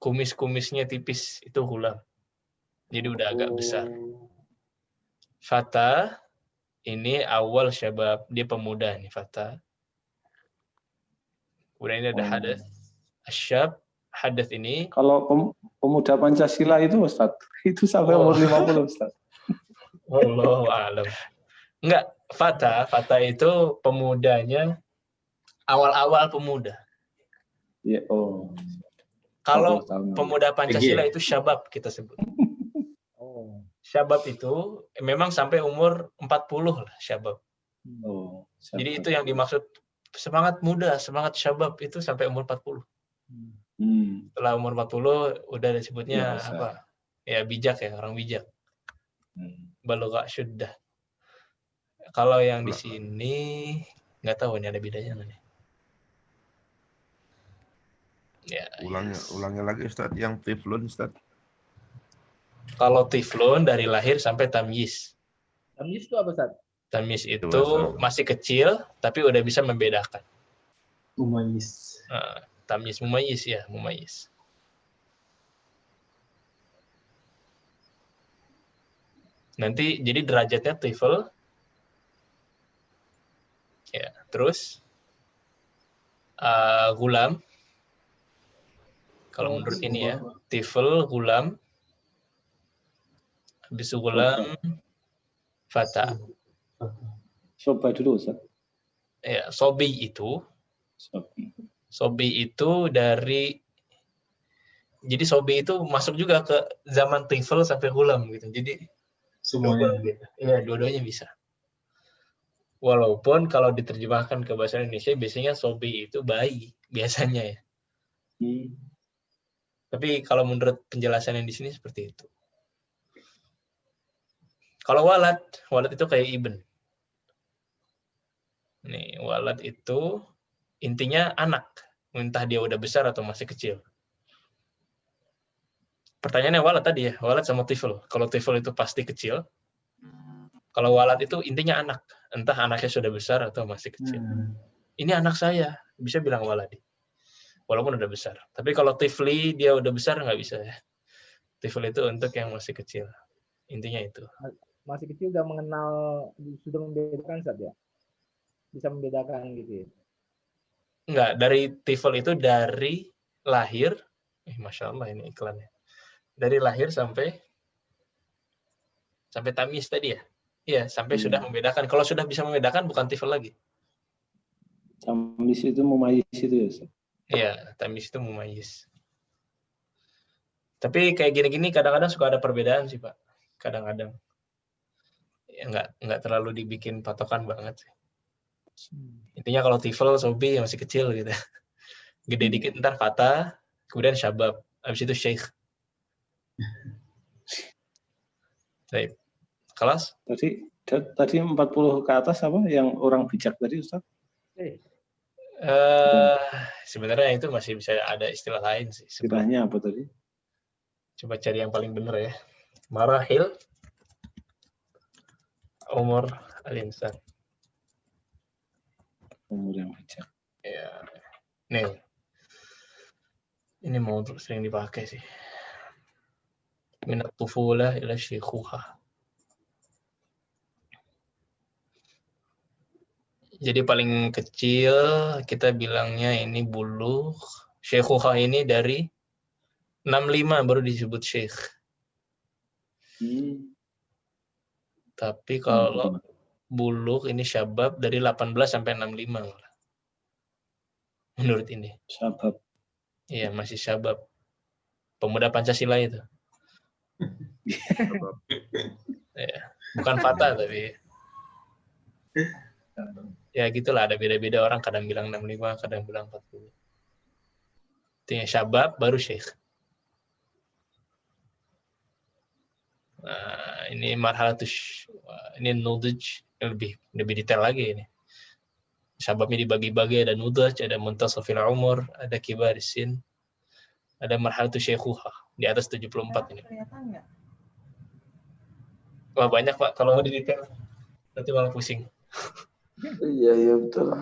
kumis-kumisnya tipis, itu ghulam. Jadi udah agak besar. Fata ini awal syabab, dia pemuda nih fata. Kemudian ini ada hadath. Asyab, hadath ini. Kalau pemuda Pancasila itu Ustaz, itu sampai umur 50 Ustaz. Wallahu a'lam. Enggak, fata itu pemudanya awal-awal pemuda. Ya, Kalau pemuda Pancasila itu syabab kita sebut. Syabab itu memang sampai umur 40 lah syabab. Jadi itu yang dimaksud semangat muda, semangat syabab itu sampai umur 40. Setelah umur 40 udah disebutnya apa? Ya bijak ya, orang bijak. Balugha syuddah. Kalau yang di sini nggak tahu ini ada bedanya nggak nih? Ya, Ulangnya lagi Ustaz, yang tiflun Ustaz. Kalau tiflun dari lahir sampai tamyiz. Tamyiz itu apa, Ustaz? Tamyiz itu masih kecil tapi udah bisa membedakan. Mumayyiz. Tamyiz mumayyiz ya, mumayyiz. Nanti jadi derajatnya tifl. Ya, terus ghulam. Kalau menurut ini ya, tifl, ghulam, habis ghulam, fata. Coba dulu Ustaz. Ya, sobi itu dari, jadi sobi itu masuk juga ke zaman tifl sampai ghulam gitu. Jadi semuanya. Iya, dua-duanya bisa. Walaupun kalau diterjemahkan ke bahasa Indonesia biasanya sobi itu bayi biasanya ya. Tapi kalau menurut penjelasan yang di sini seperti itu. Kalau walad itu kayak ibn. Nih, walad itu intinya anak, entah dia udah besar atau masih kecil. Pertanyaannya walad tadi ya, walad sama tifl. Kalau tifl itu pasti kecil. Kalau walad itu intinya anak, entah anaknya sudah besar atau masih kecil. Ini anak saya, bisa bilang waladi. Walaupun udah besar. Tapi kalau tifli dia udah besar nggak bisa ya. Tifli itu untuk yang masih kecil. Intinya itu. Masih kecil udah mengenal, sudah membedakan Ustaz ya? Bisa membedakan gitu ya? Enggak, dari tifl itu dari lahir, Masya Allah ini iklannya. Dari lahir sampai tamyiz tadi ya? Iya, sampai sudah membedakan. Kalau sudah bisa membedakan bukan tifl lagi. Tamyiz itu mumayyiz itu ya Ustaz? Iya, tamyiz itu mumayyiz. Tapi kayak gini-gini kadang-kadang suka ada perbedaan sih Pak. Kadang-kadang. Ya, enggak terlalu dibikin patokan banget sih. Intinya kalau tifl, sobi yang masih kecil gitu. Gede dikit ntar fata, kemudian syabab, habis itu syekh. Baik. Kelas? Tadi 40 ke atas apa yang orang bijak tadi Ustaz? Sebenarnya itu masih bisa ada istilah lain sih. Istilahnya apa tadi? Coba cari yang paling benar ya. Marahil umur al-insan. Umur yang bijak. Ya. Nih. Ini mau sering dipakai sih. Minat tufulah ila syekhuha. Jadi paling kecil kita bilangnya ini bulugh. Syekhuha ini dari 65 baru disebut syekh. Tapi kalau bulugh ini syabab dari 18 sampai 65. Menurut ini. Syabab. Iya, masih syabab. Pemuda Pancasila itu. Ya, bukan fata tapi ya gitulah, ada beda-beda orang, kadang bilang 65, kadang bilang 40. Itu yang syabab baru syekh. Nah, ini marhalatus, ini nudj, lebih detail lagi ini. Syababnya dibagi-bagi, ada nudj, ada muntasafil umur, ada kibar sin, ada marhalatus syekhuhah di atas 74 ini. Wah, banyak Pak, kalau mau didetail nanti malah pusing. Iya betul.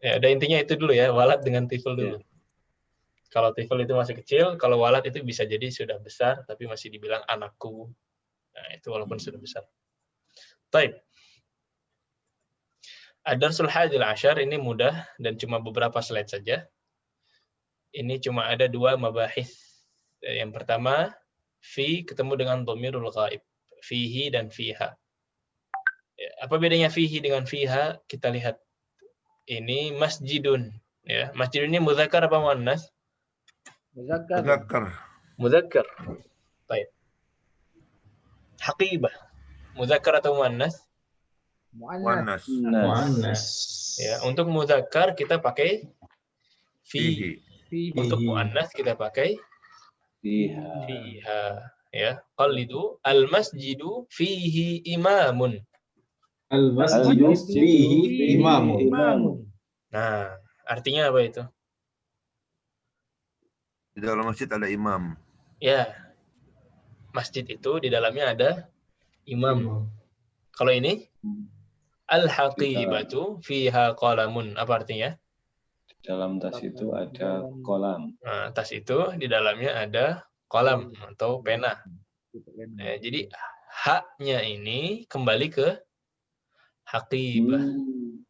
Ya, ada intinya itu dulu ya, walad dengan tifl dulu. Kalau tifl itu masih kecil, kalau walad itu bisa jadi sudah besar tapi masih dibilang anakku. Nah, itu walaupun sudah besar. Baik. Ad-Darsul Hadil Ashar ini mudah dan cuma beberapa slide saja. Ini cuma ada 2 mabahis. Yang pertama, fi ketemu dengan dhamirul ghaib. Fihi dan fiha. Ya, apa bedanya fihi dengan fiha? Kita lihat. Ini masjidun. Ya, masjidun ini muzakkar apa muannas? Muzakkar. Muzakkar. Baik. Haqibah. Muzakkar atau muannas? Muannas. Muannas. Ya, untuk muzakkar kita pakai fi. Fihi. Untuk muannas kita pakai Fiha. fiha. Ya, qalidu al-masjidu fihi imamun. Al-masjidu fihi imamun. Nah, artinya apa itu? Di dalam masjid ada imam. Ya, masjid itu di dalamnya ada imam. Kalau ini al-haqibatu fiha qalamun. Apa artinya? Dalam tas itu ada kolam. Nah, tas itu di dalamnya ada kolam atau pena. Nah, jadi haknya ini kembali ke haqibah.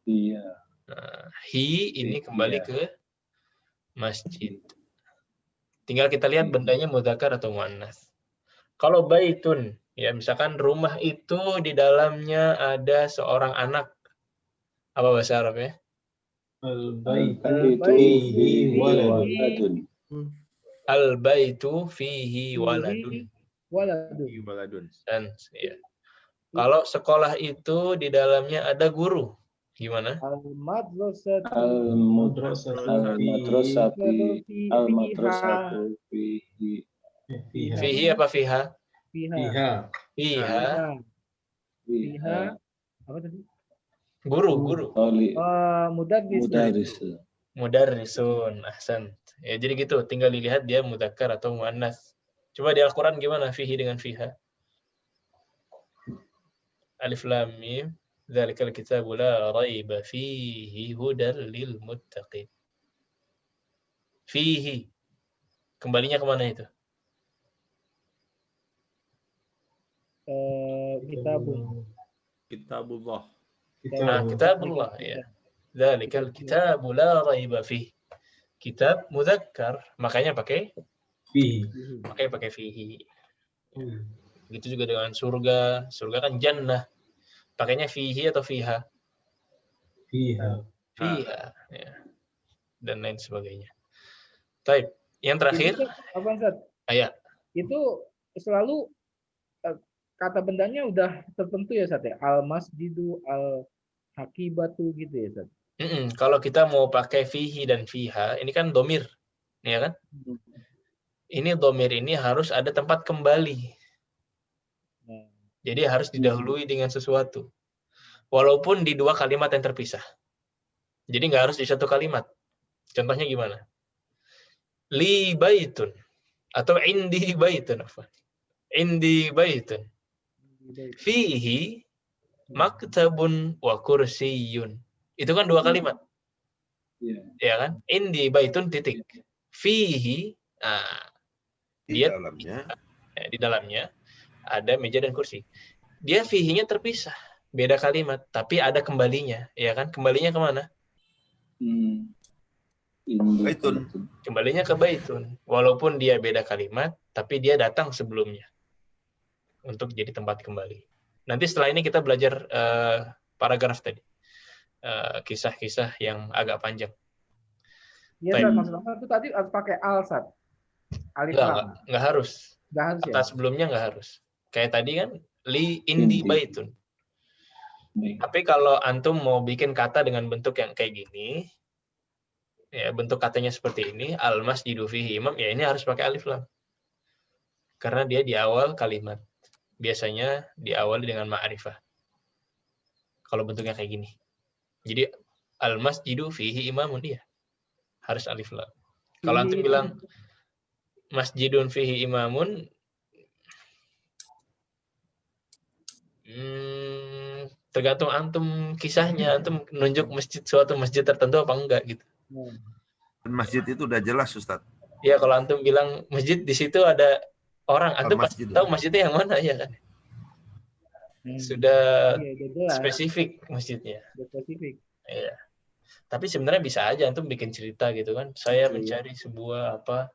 Iya. Nah, hi ini kembali ke masjid. Tinggal kita lihat bendanya mudzakkar atau muannas. Kalau baitun, ya misalkan rumah itu di dalamnya ada seorang anak. Apa bahasa Arabnya? Al-baitu fihi waladun. Al-baitu fihi waladun. Baladun. Dan ya. Kalau sekolah itu di dalamnya ada guru, gimana? Al-madrasatu fihi. Fihi apa fiha? Fiha. Fiha. Apa tadi? Guru. Mudarrisun. Ahsan. Ya, jadi gitu, tinggal dilihat dia mudzakkar atau muannas. Coba di Al-Qur'an gimana fihi dengan fiha? Alif lam mim. Dzalikal kitabu la raiba fihi hudal lil muttaqin. Fihi. Kembalinya kemana itu? Kitabullah. Kitabullah, ya. Dzalikal kitabu la raiba fihi. Kitab mudzakkar, makanya pakai fihi. Begitu juga dengan surga. Surga kan jannah. Pakainya fihi atau fiha? Fiha. Ya. Dan lain sebagainya. Baik, yang terakhir. Apa Ustaz? Ayat. Itu selalu kata bendanya udah tertentu ya Ustaz ya? Al-masjidu, al-haqibatu gitu ya Ustaz? Kalau kita mau pakai fihi dan fiha, ini kan domir, ya kan? Ini domir ini harus ada tempat kembali. Jadi harus didahului dengan sesuatu. Walaupun di 2 kalimat yang terpisah. Jadi nggak harus di 1 kalimat. Contohnya gimana? Li baitun. Atau indi baitun. Indi baitun. Fihi maktabun wa kursiyun. Itu kan 2 kalimat. Ya kan? Indi baitun titik. Fihi. Dia di dalamnya ada meja dan kursi. Dia fihinya terpisah, beda kalimat, tapi ada kembalinya, ya kan? Kembalinya kemana? Baitun. Kembalinya ke baitun. Walaupun dia beda kalimat, tapi dia datang sebelumnya untuk jadi tempat kembali. Nanti setelah ini kita belajar paragraf tadi, kisah-kisah yang agak panjang. Iya, Baik. Sat, maksud aku itu tadi harus pakai al, Sat. Alif lam. Nggak harus. Nggak harus ya? Kata sebelumnya nggak harus. Kayak tadi kan, li indi Indi. baitun. Baik. Tapi kalau antum mau bikin kata dengan bentuk yang kayak gini, ya bentuk katanya seperti ini, al masjidu fihi imam, ya ini harus pakai alif lam. Karena dia di awal kalimat. Biasanya diawali dengan ma'rifah. Kalau bentuknya kayak gini. Jadi al masjidu fihi imamun, dia harus alif lam. Kalau antum bilang masjidun fihi imamun, tergantung antum kisahnya, antum nunjuk suatu masjid tertentu apa enggak gitu. Dan masjid itu udah jelas, Ustaz. Ya kalau antum bilang masjid di situ ada orang, antum pasti Al-masjid. tahu masjidnya yang mana ya kan. Sudah Iya, udah jelas. spesifik masjidnya. Udah spesifik. Iya. Tapi sebenarnya bisa aja antum bikin cerita gitu kan. Saya mencari sebuah apa?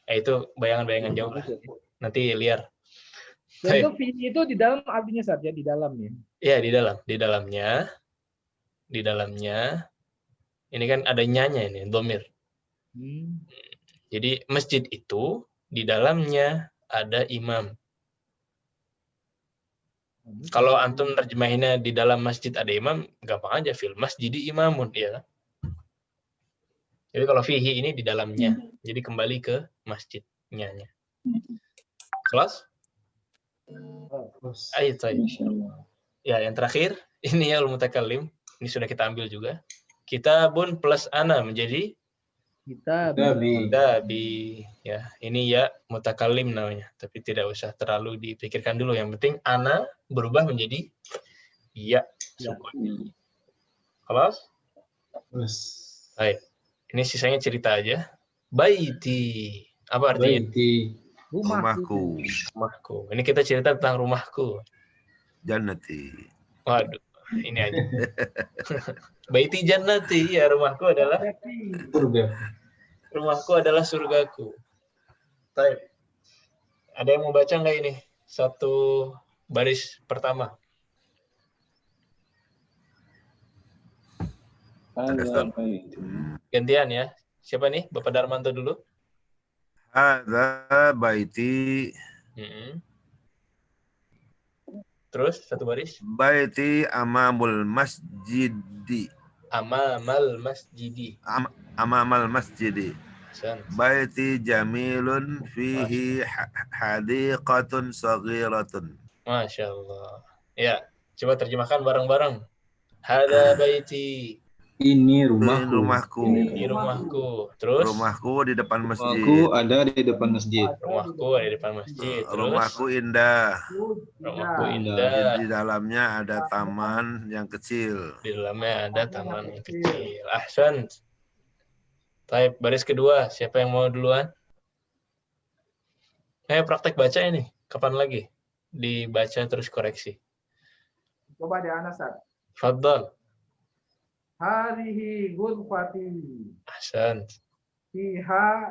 Itu bayangan-bayangan jauh lah. Nanti liar. Dan itu fihi itu di dalam artinya saja di dalam ya. Iya, di dalamnya. Ini kan ada nyanya ini, domir. Jadi masjid itu di dalamnya ada imam. Kalau antum terjemahinnya di dalam masjid ada imam, gampang aja, fil masjidi imamun, ya. Jadi kalau fihi ini di dalamnya, jadi kembali ke masjidnya. Kelas? Ayo, ya, yang terakhir ini ya al-mutakallim. Ini sudah kita ambil juga. Kitabun plus ana menjadi Kitabi. Ya, ini ya mutakallim namanya, tapi tidak usah terlalu dipikirkan dulu. Yang penting ana berubah menjadi ya sukun. Kelas? Baik. Ini sisanya cerita aja. Baiti. Apa artinya? Baiti. Rumahku. Rumahku. Ini kita cerita tentang rumahku. Jannati. Waduh, ini aja. Baiti jannati, ya rumahku adalah Surga. Rumahku adalah surgaku. Baik. Ada yang mau baca nggak ini? Satu baris pertama. Gantian ya. Siapa nih? Bapak Darmanto dulu. Hadza baiti. Terus satu baris. Baiti amamul masjidi. Amamal masjidi. Amamal masjidi. Baiti jamilun fihi hadiqatun saghiratun. Masya Allah. Ya, coba terjemahkan bareng-bareng. Hada baiti. Ini rumahku. Rumahku. Ini rumahku. Terus? Rumahku di depan masjid. Rumahku ada di depan masjid. Rumahku ada di depan masjid. Terus? Rumahku indah. Rumahku indah. Di dalamnya ada taman yang kecil. Di dalamnya ada taman yang kecil. Ahsan. Baik, baris kedua. Siapa yang mau duluan? Ayo praktek baca ini. Kapan lagi? Dibaca terus koreksi. Coba deh Anasat. Fadal. Hadihi ghurfati. Ahsan. Fiha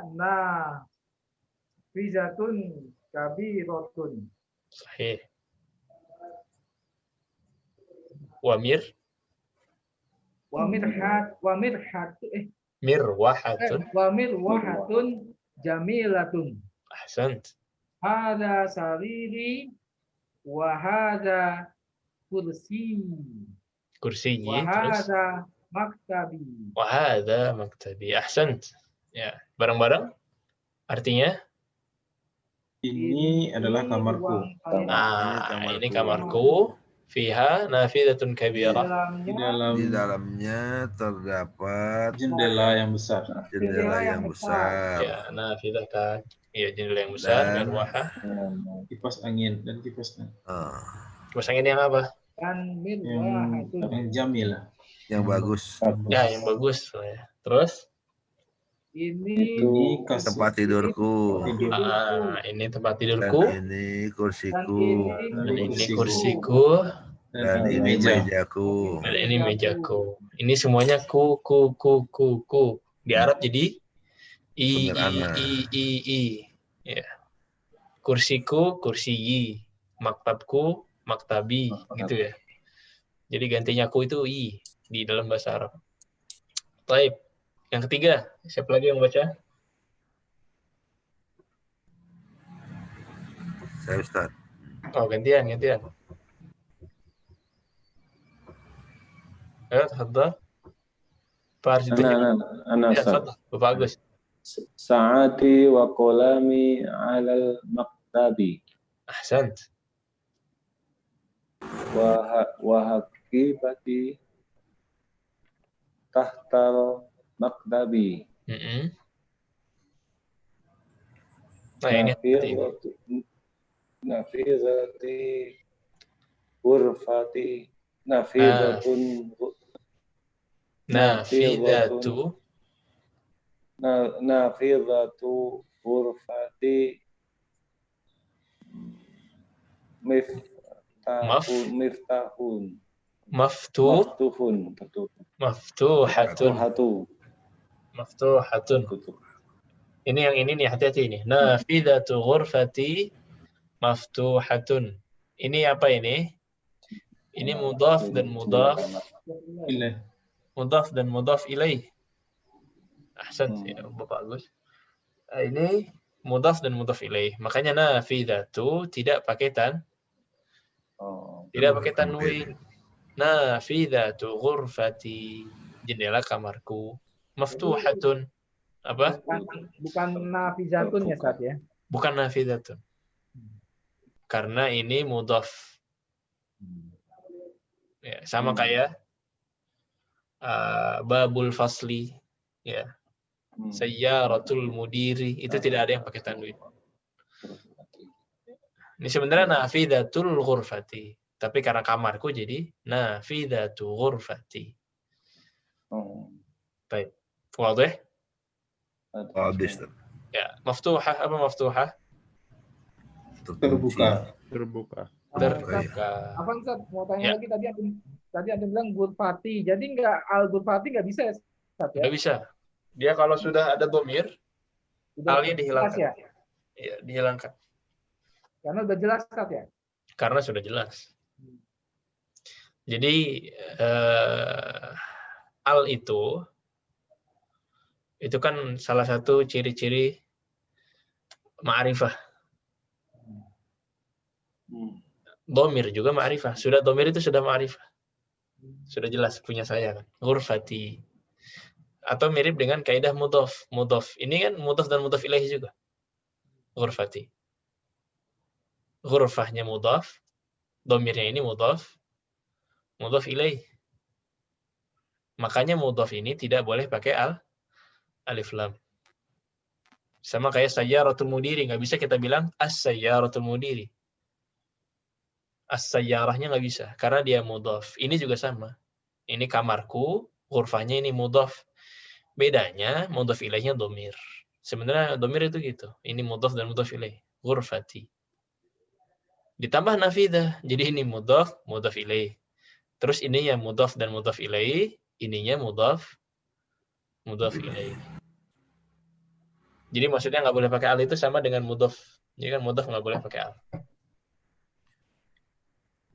nafizatun kabiratun. Sahih. Wamir. Wamirwahatun jamilatun. Ahsan. Hada sariri wa hada kursi. Kursi. Terus. Maktabi. Wahada maktabi. Ahsan. Ya, bareng-bareng. Artinya? Ini adalah kamarku. Ini kamarku. Fiha nafidatun kabirah. Di dalamnya terdapat jendela yang besar. Jendela yang besar. Ya, nafidah kan. Iya, jendela yang besar. Dan waha. Kipas angin dan kipas angin. Kipas angin yang apa? Yang jamil. Yang bagus. Ya, yang bagus. Terus? Ini tempat tidurku. Ini tempat tidurku. Dan ini kursiku. Dan ini kursiku. Dan ini mejaku. Dan ini mejaku. Ini semuanya ku. Di Arab jadi i. Ya. Kursiku, kursiyi. Maktabku, maktabi, gitu ya. Jadi gantinya ku itu i di dalam bahasa Arab. Baik. Yang ketiga, siapa lagi yang baca? Saya Ustaz. Oh, gantian. Tafadhal. Pak Arif itu siapa? Ana Ya, Ustaz. tafadhal. Bapak Agus. Sa'ati wa qalami 'alal maktabi Ahsant. wa hakibati tahtal maktabi. Nah, ini Nafizati ghurfati nafidatun nafidatu ghurfati miftahun maftuhatun. Ini yang ini nih, hati-hati ini. Nafidatu ghurfati maftuhatun. Ini apa ini? Ini mudhaf dan mudhaf ilaih. Ahsan ya Bapak Agus. Ini mudhaf dan mudhaf ilaih. Makanya nafidatu tidak pakai tidak pakai tanwin. Nafidatu ghurfati, jendela kamarku. Maftuhatun. Apa? Bukan nafizatun ya, Ustaz ya? Bukan nafizatun. Karena ini mudhaf. Ya, sama kayak babul fasli, ya. Sayyaratul mudiri, itu tidak ada yang pakai tanwin. Ini sebenarnya nafidatul ghurfati, tapi karena kamarku jadi nafidatu ghurfati. Baik. Wadih? Wadih. Ya, maftuhah apa maftuhah? Terbuka. Apa Ustaz? Mau tanya lagi, tadi ada bilang ghurfati. Jadi al-ghurfati nggak bisa ya, Ustaz ya? Nggak bisa. Dia kalau sudah ada dhamir, alnya dihilangkan. Ya? Ya, dihilangkan. Karena udah jelas, Ustaz ya? Karena sudah jelas. Jadi al itu kan salah satu ciri-ciri ma'rifah. Dhamir juga ma'rifah. Sudah dhamir itu sudah ma'rifah. Sudah jelas punya saya kan. Ghurfati. Atau mirip dengan kaidah mudhaf. Mudhaf. Ini kan mudhaf dan mudhaf ilaih juga. Ghurfati. Ghurfahnya mudhaf. Dhamirnya ini mudhaf. Mudhaf ilaih. Makanya mudhaf ini tidak boleh pakai alif lam. Sama kayak sayyaratul mudiri, nggak bisa kita bilang as-sayyaratul mudiri. As-sayyarahnya nggak bisa karena dia mudhaf. Ini juga sama. Ini kamarku, ghurfahnya ini mudhaf. Bedanya mudhaf ilaihnya dhamir. Sebenarnya dhamir itu gitu. Ini mudhaf dan mudhaf ilaih. Ghurfati. Ditambah nafidah. Jadi ini mudhaf ilaih. Terus ini yang mudhaf dan mudhaf ilaih, ininya mudhaf ilaih. Jadi maksudnya nggak boleh pakai al itu sama dengan mudhaf. Jadi kan mudhaf nggak boleh pakai al.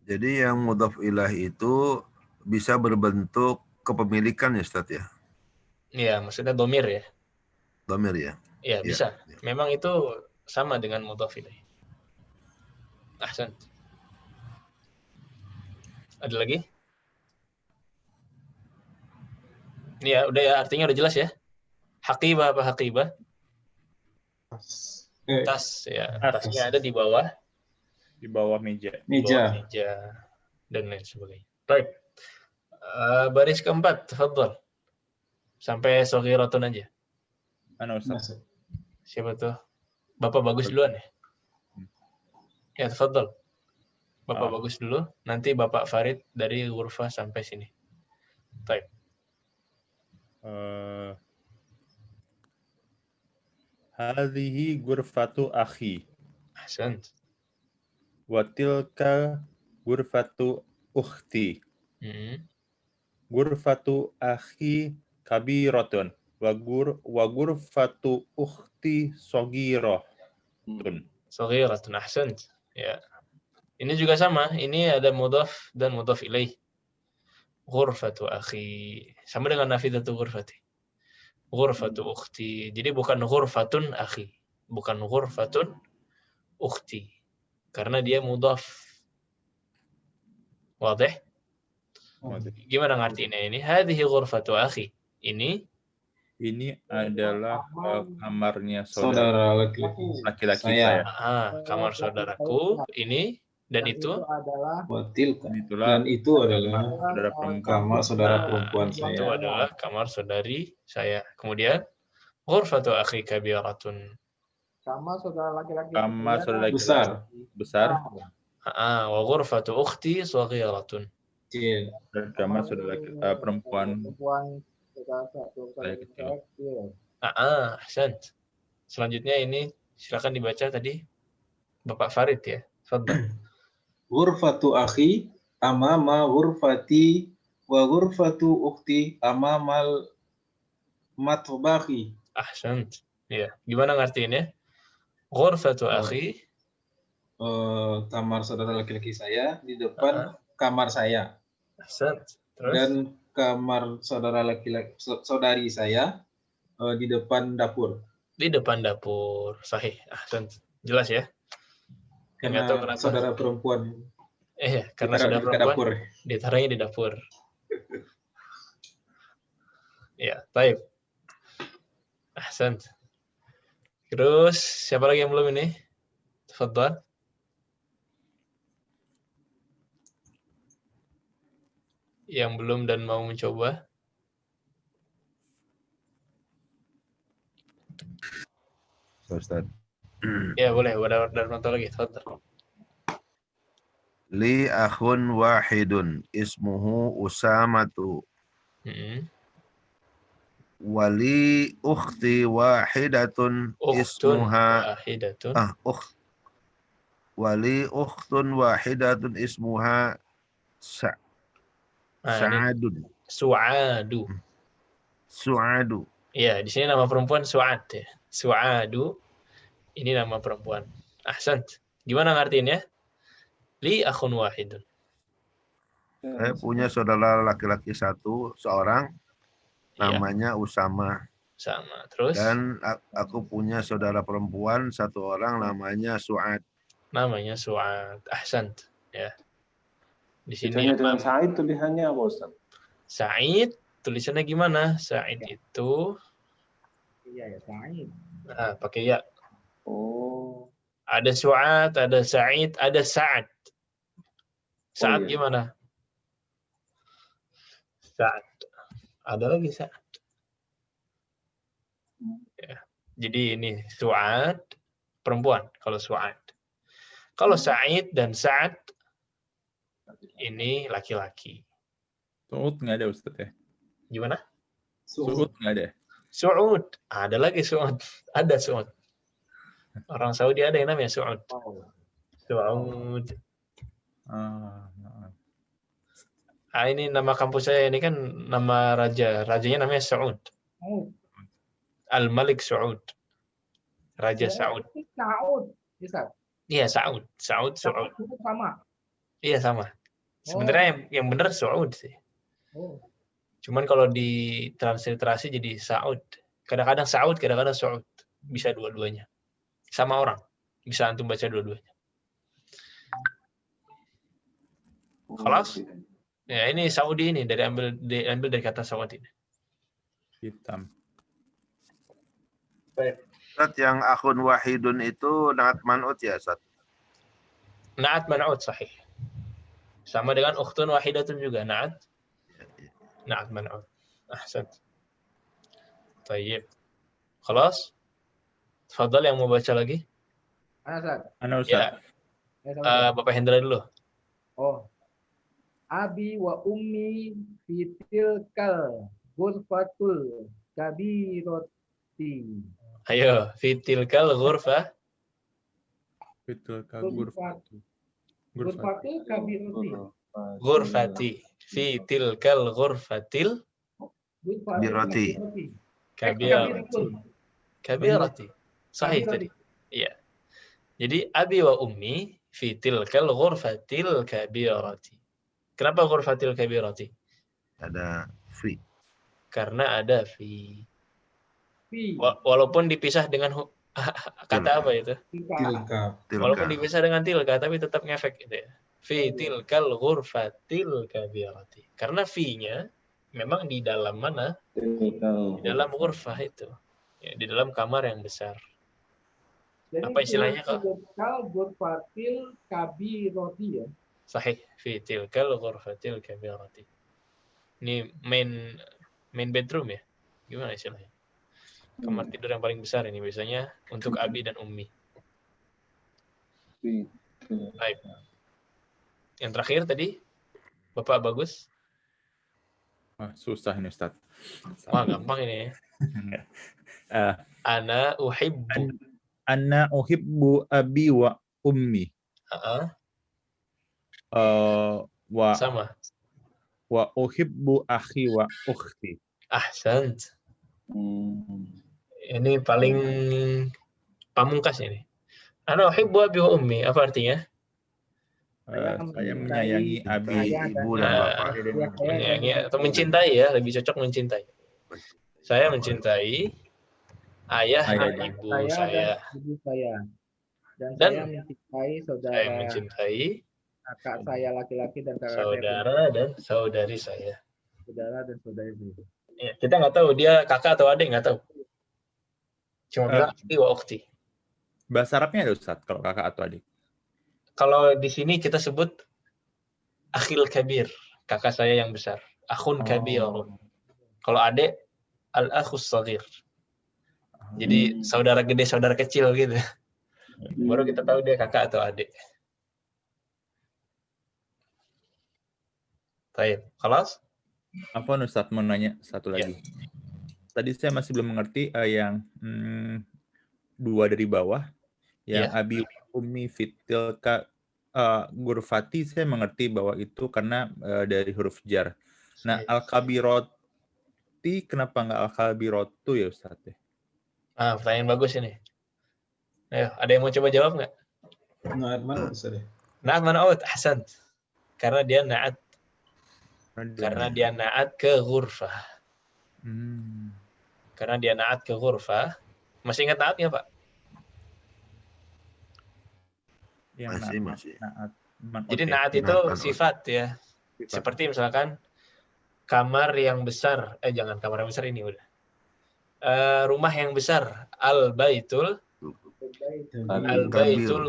Jadi yang mudhaf ilaih itu bisa berbentuk kepemilikan ya Ustaz ya? Iya, maksudnya dhamir ya. Dhamir ya? Iya, bisa. Ya. Memang itu sama dengan mudhaf ilaih. Ahsan. Ada lagi? Ini ya, udah ya, artinya udah jelas ya. Haqibah apa haqibah? Tas ya. Tasnya ada di bawah. Di bawah meja. Meja dan lain sebagainya. Baik. Baris keempat, tafadhal. Sampai saghiratun aja. Mana Ustaz? Siapa tuh? Bapak Bagus duluan ya? Ya, tafadhal. Bapak Bagus dulu, nanti Bapak Farid dari ghurfah sampai sini. Baik. Hadhihi ghurfatu akhi. Ahsan. Wa tilka ghurfatu ukhti. Ghurfatu akhi kabiratun wa ghurfatu ukhti saghirah. Saghiratun, ahsan. Ya. Ini juga sama, ini ada mudhaf dan mudhaf ilaih. Ghurfatu akhi. Sama dengan nafidatu ghurfati. Ghurfatu ukhti. Jadi bukan ghurfatun akhi. Bukan ghurfatun ukhti. Karena dia mudhaf. Wadih? Gimana ngartiinnya ini? Hadhihi ghurfatu akhi. Ini adalah kamarnya Saudara laki-laki saya. kamar saudaraku. Ini dan itu adalah Dan itu adalah saudara perempuan. kamar saudara perempuan itu saya. adalah kamar saudari saya. Kemudian ghurfatu akhi kabiratun. kamar saudara laki-laki Kamar saudara laki-laki Besar. besar Wa ghurfatu ukhti saghiratun. Kecil. dan kamar saudara perempuan saya kecil. Ahsant. Selanjutnya ini silakan dibaca tadi Bapak Farid ya. Fadhal. Ghurfatu akhi amama ghurfati wa ghurfatu ukhti amamal matbakhi. Ahsant. Ya, gimana ngartiinnya? Ghurfatu akhi Kamar saudara laki-laki saya di depan kamar saya. ahsant. Terus Dan kamar saudara laki-laki saudari saya di depan dapur. di depan dapur. Sahih. Ahsant. Jelas ya? Nggak tahu Karena kenapa. saudara perempuan Karena ditaruh saudara di perempuan dapur. ditaruhnya di dapur. Ya, baik. Ahsant. Terus siapa lagi yang belum ini? Tafadhal. Yang belum dan mau mencoba. Ustaz. Ya, boleh. Ada Darmanto lagi. Tafadhal. Li akhun wahidun ismuhu Usamatu wali ukhti wahidatun ismuha wahidatun. Wali ukhtun wahidatun ismuha Sa'adun. Su'adu. Iya, di sini nama perempuan Su'ad ya. Su'adu ini nama perempuan. Ahsant. Gimana ngartiinnya? Li akhun wahidun. Saya punya saudara laki-laki seorang namanya Usama. Sama. Terus Dan aku punya saudara perempuan satu orang namanya Su'ad. namanya Su'ad. Ahsant. Ya. Di sini Bedanya dengan Sa'id tulisannya apa, Ustaz? Sa'id tulisannya gimana? Sa'id itu iya ya Sa'id. Nah, pakai ya. Oh. Ada Su'ad, ada Sa'id, ada Sa'ad. Sa'ad iya. gimana? Sa'ad. Ada lagi Sa'ad. Ya. Jadi ini Su'ad perempuan kalau Su'ad. Kalau Sa'id dan Sa'ad ini laki-laki. Su'ud nggak ada Ustaz ya? Gimana? Su'ud nggak ada. Su'ud. Ada lagi Su'ud. Ada Su'ud. Orang Saudi ada yang namanya Su'ud. Su'ud. Ini nama kampus saya ini kan nama raja. Rajanya namanya Saud. Al-Malik Saud. Raja Saud. Saud. Bisa. Iya, Saud. Saud. Sama. Iya, sama. Sebenarnya yang benar Saud sih. Oh. Cuman kalau ditransliterasi jadi Saud. Kadang-kadang Saud, kadang-kadang Saud. Bisa dua-duanya. Sama orang. Bisa antum baca dua-duanya. Kelas? Ya, ini Saudi ini diambil dari kata Saudi ini. Hitam. Baik. Ustaz, yang akhun wahidun itu naat man'ut ya, Ustaz? Naat man'ut sahih. Sama dengan ukhtun wahidatun juga naat. Naat man'ut. Ahsan. Tayyib. Khalas? Tafadhal yang mau baca lagi? Ana Ustaz. Ya. Bapak Hendra dulu. Oh. Abi wa ummi fitilkal ghurfatul kabirati. Ayo, fitilkal ghurfah. Fitilkal ghurfatu. Ghurfatul kabirati. Ghurfati. Fitilkal ghurfatil Kabirati. Kabirati. Sahih tadi. Iya. Jadi abi wa ummi fitilkal ghurfatil kabirati. Kenapa ghurfatil kabirati? Ada fi. Karena ada fi. Fi. Walaupun dipisah dengan kata apa itu? Tilka. Walaupun Tilka. dipisah dengan tilka, tapi tetap ngefek gitu ya. Fi tilkal ghurfatil kabirati. Karena fi-nya memang di dalam mana? Di dalam ghurfah itu. Ya, di dalam kamar yang besar. Jadi Apa istilahnya, Kak? tilkal ghurfatil kabirati ya. Sahih. Fi tilkal ghurfatil kabirati. Ini main bedroom ya? Gimana istilahnya? Kamar tidur yang paling besar ini biasanya untuk abi dan ummi. Baik. Yang terakhir tadi, Bapak Bagus. Susah ini Ustaz. Wah, gampang ini ya. Ana uhibbu. Anna uhibbu abi wa ummi. Sama. Wa uhibbu akhi wa ukhti. Ahsant. Ini paling pamungkas ini. Ana uhibbu abi wa ummi. Apa artinya? Saya menyayangi abi, ibu dan bapak. Menyayangi atau mencintai ya, lebih cocok mencintai. Saya mencintai ayah dan ibu saya. Dan ibu saya. Dan Dan saya mencintai saudara. Saya mencintai kakak saya laki-laki dan kakak saudara dan saudari saya. Saudara dan saudari saya. Ya, kita nggak tahu dia kakak atau adik, nggak tahu. Cuma bilang akhi wa ukhti. Bahasa Arabnya ada Ustaz kalau kakak atau adik. Kalau di sini kita sebut akhil kabir, kakak saya yang besar. Akhun kabir. Kalau adik, al-akhus shaghir. Jadi saudara gede, saudara kecil gitu. Baru kita tahu dia kakak atau adik. Baik, kelas? Apa Ustaz mau nanya satu lagi? Tadi saya masih belum mengerti yang dua dari bawah. Yang abi ummi fitilka ghurfati saya mengerti bahwa itu karena dari huruf jar. Nah, al-kabiroti kenapa nggak al-kabirotu ya Ustaz? Pertanyaan bagus ini. Ayo, ada yang mau coba jawab nggak? Na'at man'ut Ustaz. Na'at man'ut, ahsan. Karena dia na'at. Karena dia na'at ke ghurfah. Karena dia na'at ke ghurfah. Masih ingat na'atnya, Pak? Masih. Jadi na'at itu sifat ya. Seperti misalkan kamar yang besar. Jangan kamar yang besar ini udah. Rumah yang besar. Al-baitul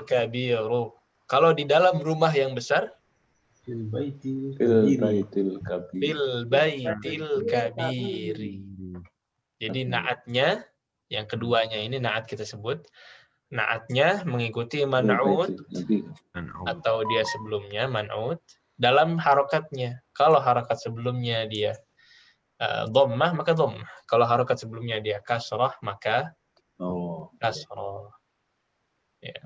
kabiru. Kalau di dalam rumah yang besar, Bil baitil kabiri. Jadi naatnya, yang keduanya ini naat kita sebut. Naatnya mengikuti man'ud atau dia sebelumnya man'ud dalam harokatnya. Kalau harokat sebelumnya dia dhammah, maka dhammah. Kalau harokat sebelumnya dia kasrah, maka kasrah. Ya.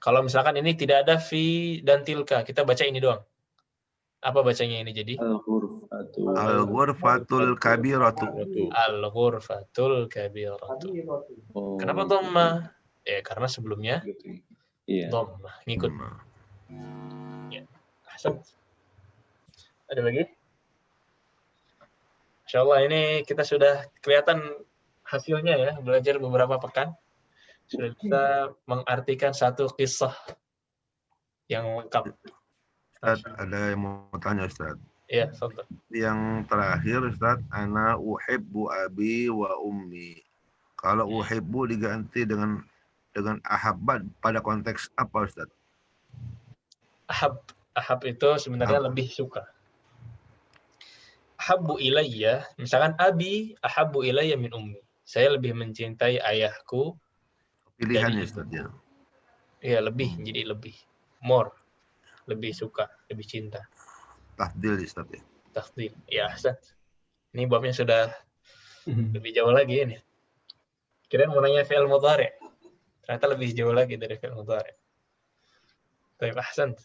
Kalau misalkan ini tidak ada fi dan tilka, kita baca ini doang. Apa bacanya ini jadi? Al-ghurfatul kabiratu. Al-ghurfatul kabiratu. Kenapa dhammah? Ya karena sebelumnya dhammah, ngikut. Ya. Ahsan. Ada lagi? Insyaallah ini kita sudah kelihatan hasilnya ya, belajar beberapa pekan. Sudah bisa mengartikan satu kisah yang lengkap. Ustaz, ada yang mau tanya Ustaz. Iya, Ustaz. Yang terakhir Ustaz, ana uhibbu abi wa ummi. Kalau uhibbu diganti dengan ahabbat pada konteks apa Ustaz? Ahab itu sebenarnya lebih suka. Ahabbu ilayya, misalkan abi ahabbu ilayya min ummi. Saya lebih mencintai ayahku. Pilihannya Ustaz ya. Iya, lebih, jadi lebih. More. Lebih suka, lebih cinta. Tafdil Ustaz ya. Tafdil. Ya, Ustaz. Ini babnya sudah lebih jauh lagi ini. Kirain mau nanya fi'il mudhari'. Ternyata lebih jauh lagi dari fi'il mudhari'. Baik, ahsan.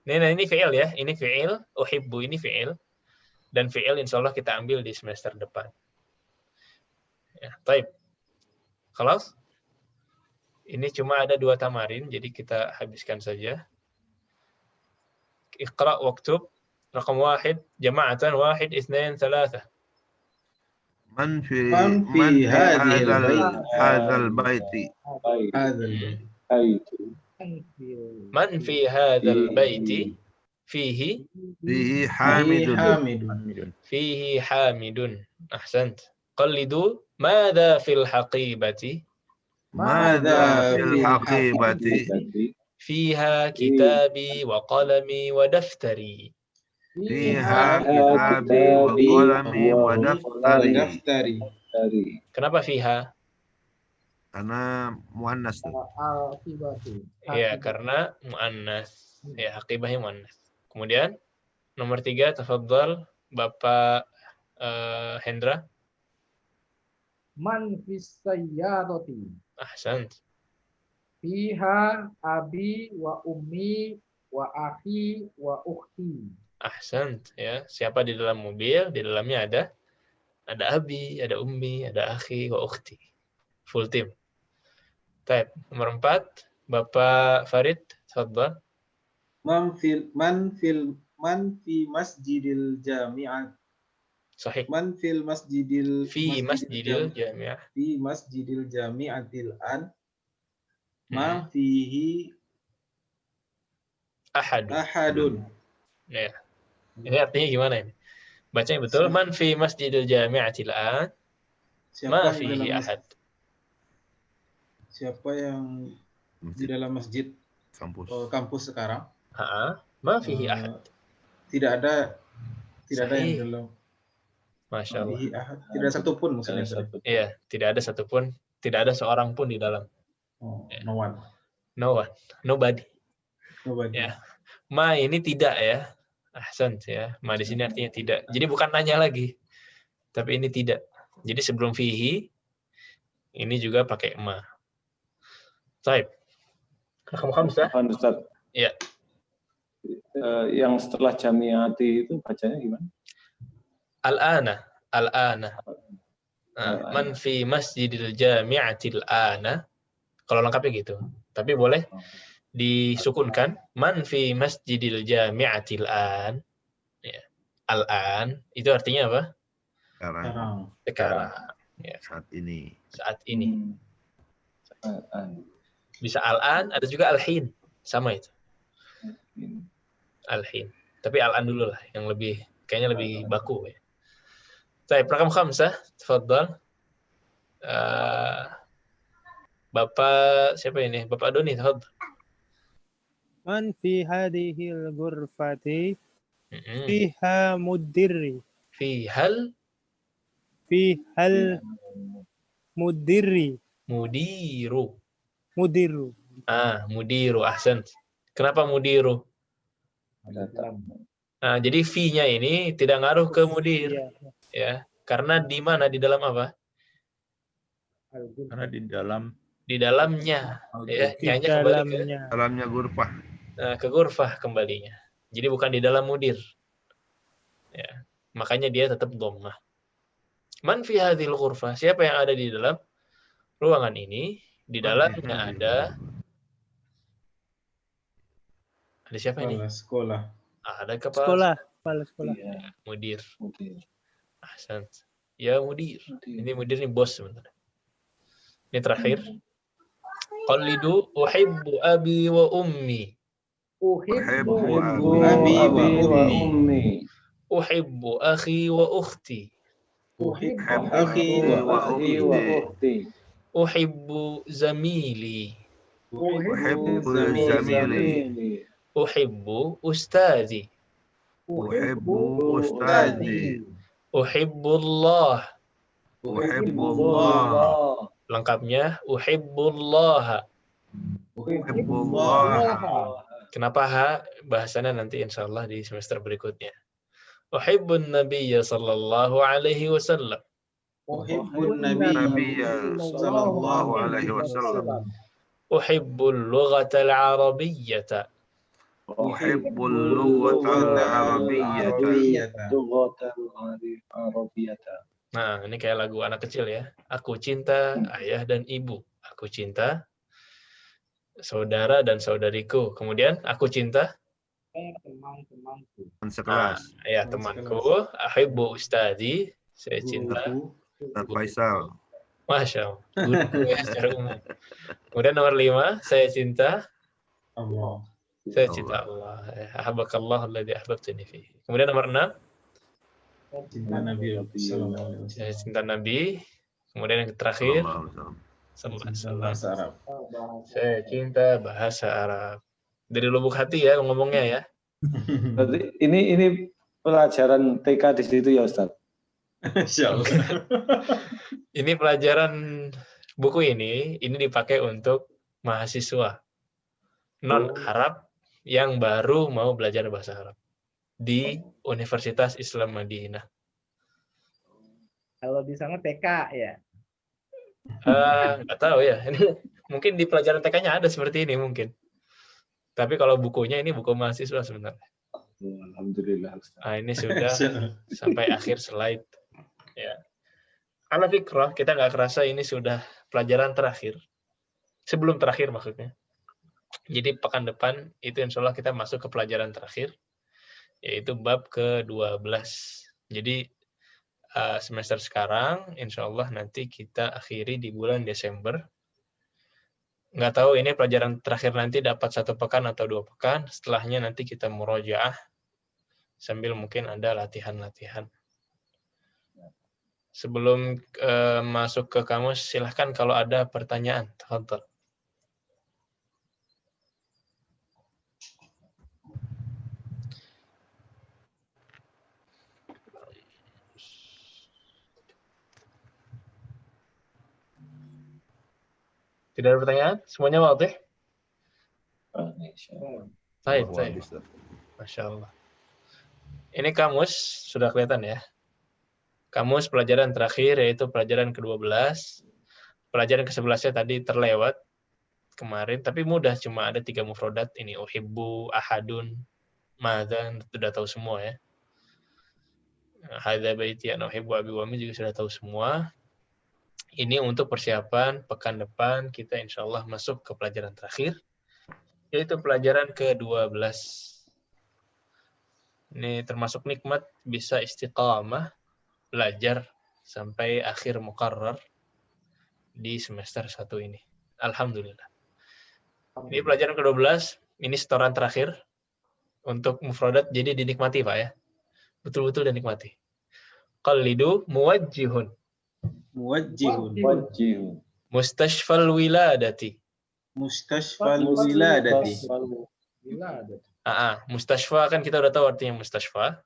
Ini fi'il ya. Ini fi'il. Uhibbu ini fi'il. Dan fi'il insya Allah kita ambil di semester depan. Ya, baik. Khalas? Ini cuma ada 2 tamarin, jadi kita habiskan saja. Iqra' waktub. Rakam 1, jama'atan 1, 2, 3. Man fi Man fi man fi hadhil hadzal bait. hadzal baiti. Hadzal bait. Baitu. Man fi hadzal baiti fihi Fihi Fihi hamidun. hamidun. Hamidun. fihi hamidun. Ahsant. Qallidu madza fil haqibati Madza fil haqibati. Berarti fiha kitabi wa qalami wa daftari. Fiha kitabi wa qalami wa daftari. Daftari. dari Kenapa fiha? Karena muannas tuh. Ya, karena muannas. Ya, aqibahnya muannas. Kemudian nomor 3, tafadhal Bapak Hendra. Man fis sayyarati Ahsant. fiha abi wa ummi wa akhi wa ukhti. Ahsant, ya. Siapa di dalam mobil? Di dalamnya ada abi, ada ummi, ada akhi wa ukhti. Full team. Baik, nomor 4, Bapak Farid, tafadhal. Man fi masjidil jami'ah. Sahih. Man fil masjidil Fi masjidil jami'ah. fi masjidil jami'atil an. Hmm. Ma fihi Ahadun. ahadun. Ya. Ini artinya gimana ini? Bacanya betul. Man fi masjidil jami'atil an. Ma Siapa yang di fihi dalam ahad. Siapa yang di Masjid dalam masjid kampus. kampus sekarang? Ma fihi Eh, ahad. Tidak ada yang Sahih. di dalam Masya Allah. fihi ahad. Tidak ada satupun maksudnya. Iya, tidak ada satupun, tidak ada seorang pun di dalam. Oh, no one. No one, nobody. Nobody. Ya. Ma ini tidak ya. Ahsan ya. Ma di sini artinya tidak. Jadi bukan nanya lagi. Tapi ini tidak. Jadi sebelum fihi ini juga pakai ma. Baik. Kamu Ustaz? Ustaz. Iya. Yang setelah jamiati itu bacanya gimana? Al-ana, al-ana. Al-ana. Man fi masjidil jami'atil ana. Kalau lengkapnya gitu. Tapi boleh disukunkan. Man fi masjidil jami'atil an. Ya. Al-an itu artinya apa? Sekarang. Sekarang. Ya. Saat ini. Saat ini. Al-an. Bisa al-an, ada juga al-hin. Sama itu. Al-hin. Tapi al-an dulu lah yang lebih kayaknya lebih baku ya. Baik, rakam khamsah, tafadhal. Bapak siapa ini? Bapak Doni, tafadhal. Man fi hadhil ghurfati Mm-mm. fiha mudirri. Fihal Fihal mudirri. mudiru. Mudirru. Mudiru, ahsan. Kenapa mudiru? Nah, jadi fi-nya ini tidak ngaruh ke mudir. Iya. Ya, karena di mana? Di dalam apa? Karena di dalam Di dalamnya. Ya, Di hanya kembali ke dalamnya. Dalamnya ghurfah. ke ghurfah kembalinya. Jadi bukan di dalam mudir. Ya, makanya dia tetap dhammah. Man fi hadhil ghurfah? Siapa yang ada di dalam ruangan ini? Di dalamnya ada siapa ini? Kepala sekolah. Ada kepala Sekolah. Kepala sekolah. mudir. Mudir. Ahsan. Ya mudir. Ini mudir ini bos sebenarnya. Ini terakhir. Qallidu uhibbu abi wa ummi. Uhibbu Abi wa wa ummi. ummi. Uhibbu akhi wa ukhti. Uhibbu akhi wa ukhti. Uhibbu zamili. Uhibbu zamili. Uhibbu ustazi. Uhibbu ustazi. Uhibbu Allah. Uhibbu Allah. Lengkapnya uhibbullaha. Uhibbu Allah. Kenapa ha? Bahasannya nanti insyaallah di semester berikutnya. Uhibbun nabiyya sallallahu alaihi wasallam. Uhibbun Nabiyya sallallahu alaihi wasallam. Uhibbul lughatal arabiyyata. Uhibbul lughatal arabiyyata. Lughatal arabiyyata. Nah, ini kayak lagu anak kecil ya. Aku cinta ayah dan ibu. Aku cinta saudara dan saudariku. Kemudian aku cinta Teman-temanku. Sekelas. ya temanku. Uhibbu ustadi. Saya cinta Guruku. Ustaz Faisal. Masya Allah. Guru ya secara umum. Kemudian nomor 5, saya cinta. Allah. Saya cinta Allah. Ahabakallah alladzi ahbabtani fihi. Kemudian nomor 6, Cinta Nabi sallallahu alaihi saya wasallam. cinta Nabi. Kemudian yang terakhir, Sallallahu alaihi wasallam. Cinta bahasa Arab. saya cinta bahasa Arab. Dari lubuk hati ya ngomongnya ya. Berarti ini pelajaran TK di situ ya Ustaz. Insyaallah. Ini pelajaran buku ini dipakai untuk mahasiswa non-Arab yang baru mau belajar bahasa Arab di Universitas Islam Madinah. Kalau di sana TK ya. Nggak tahu ya. Ini mungkin di pelajaran TK-nya ada seperti ini mungkin. Tapi kalau bukunya ini buku mahasiswa sebenarnya. Alhamdulillah Ustaz. Nah, ini sudah sampai akhir slide. Ya. Ala fikrah, kita nggak kerasa ini sudah pelajaran terakhir. Sebelum terakhir maksudnya. Jadi pekan depan itu insya Allah kita masuk ke pelajaran terakhir, yaitu bab ke-12. Jadi semester sekarang, insya Allah nanti kita akhiri di bulan Desember. Nggak tahu ini pelajaran terakhir nanti dapat 1 pekan atau 2 pekan. Setelahnya nanti kita murojaah sambil mungkin ada latihan-latihan. Sebelum masuk ke kamus, silahkan kalau ada pertanyaan. Tafadhol. Tidak ada pertanyaan? Semuanya wadih? Baik. Masya Allah. Ini kamus, sudah kelihatan ya. Kamus pelajaran terakhir yaitu pelajaran ke-12. Pelajaran ke-11-nya tadi terlewat kemarin, tapi mudah, cuma ada 3 mufrodat. Ini uhibbu, ahadun, madza, sudah tahu semua ya. Hadza baiti ana uhibbu abi wa ummi juga sudah tahu semua. Ini untuk persiapan pekan depan kita insya Allah masuk ke pelajaran terakhir, yaitu pelajaran ke-12. Ini termasuk nikmat bisa istiqamah belajar sampai akhir muqarrar di semester 1 ini. Alhamdulillah. Ini pelajaran ke-12, ini setoran terakhir untuk mufradat, jadi dinikmati Pak ya. Betul-betul dinikmati. Qallidu muwajjihun. Muwajjihun. Mustashfal wiladati. Mustashfal wiladati. Mustashfa kan kita udah tahu artinya mustashfa.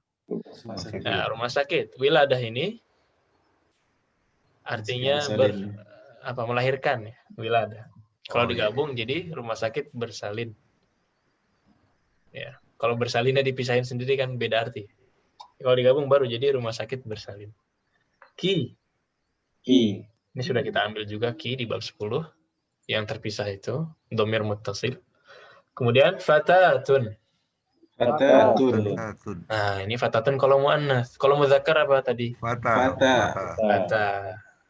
Nah, rumah sakit. Wiladah ini artinya melahirkan ya, wiladah. Kalau digabung jadi rumah sakit bersalin. Ya, kalau bersalinnya dipisahin sendiri kan beda arti. Kalau digabung baru jadi rumah sakit bersalin. Ki. Ini sudah kita ambil juga ki di bab 10 yang terpisah itu, dhamir muttasil. Kemudian fatatun. Nah, ini fatatun kalau muannats. Kalau muzakkar apa tadi? Fata.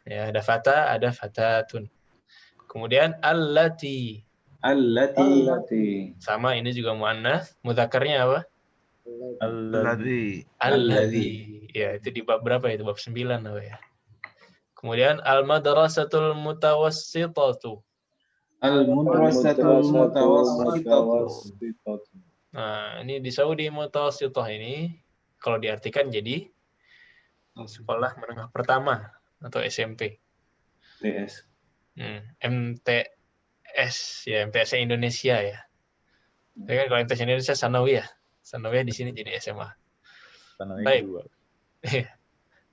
Ya, ada fata, ada fatatun. Kemudian allati. Sama, ini juga muannats. Mudzakarnya apa? Alladzi. Ya, itu di bab berapa itu? Bab 9 apa ya? Kemudian al-madrasatul mutawassitatu. Nah, ini di Saudi mutawassithah ini kalau diartikan jadi sekolah menengah pertama atau SMP. MTS ya, MTS Indonesia ya. Tapi kan kalau MTS Indonesia sanawiyah. Sanawiyah di sini jadi SMA. Baik.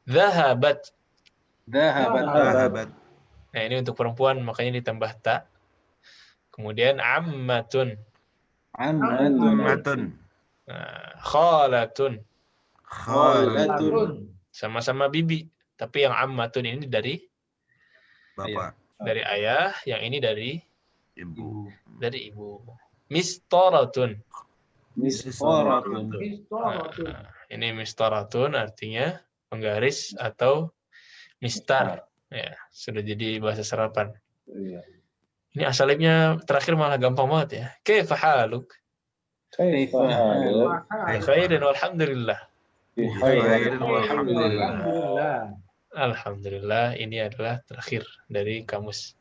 Dhahabat. Nah, ini untuk perempuan makanya ditambah ta. Kemudian ammatun. Khalatun. Sama-sama bibi, tapi yang ammatun ini dari bapak, dari ayah, yang ini dari ibu. Mistaratun. Ini mistaratun artinya penggaris atau mistar. Ya, sudah jadi bahasa serapan. Ini asalnya terakhir malah gampang banget ya. Kaifa haluk? Khairin walhamdulillah. Alhamdulillah, ini adalah terakhir dari kamus.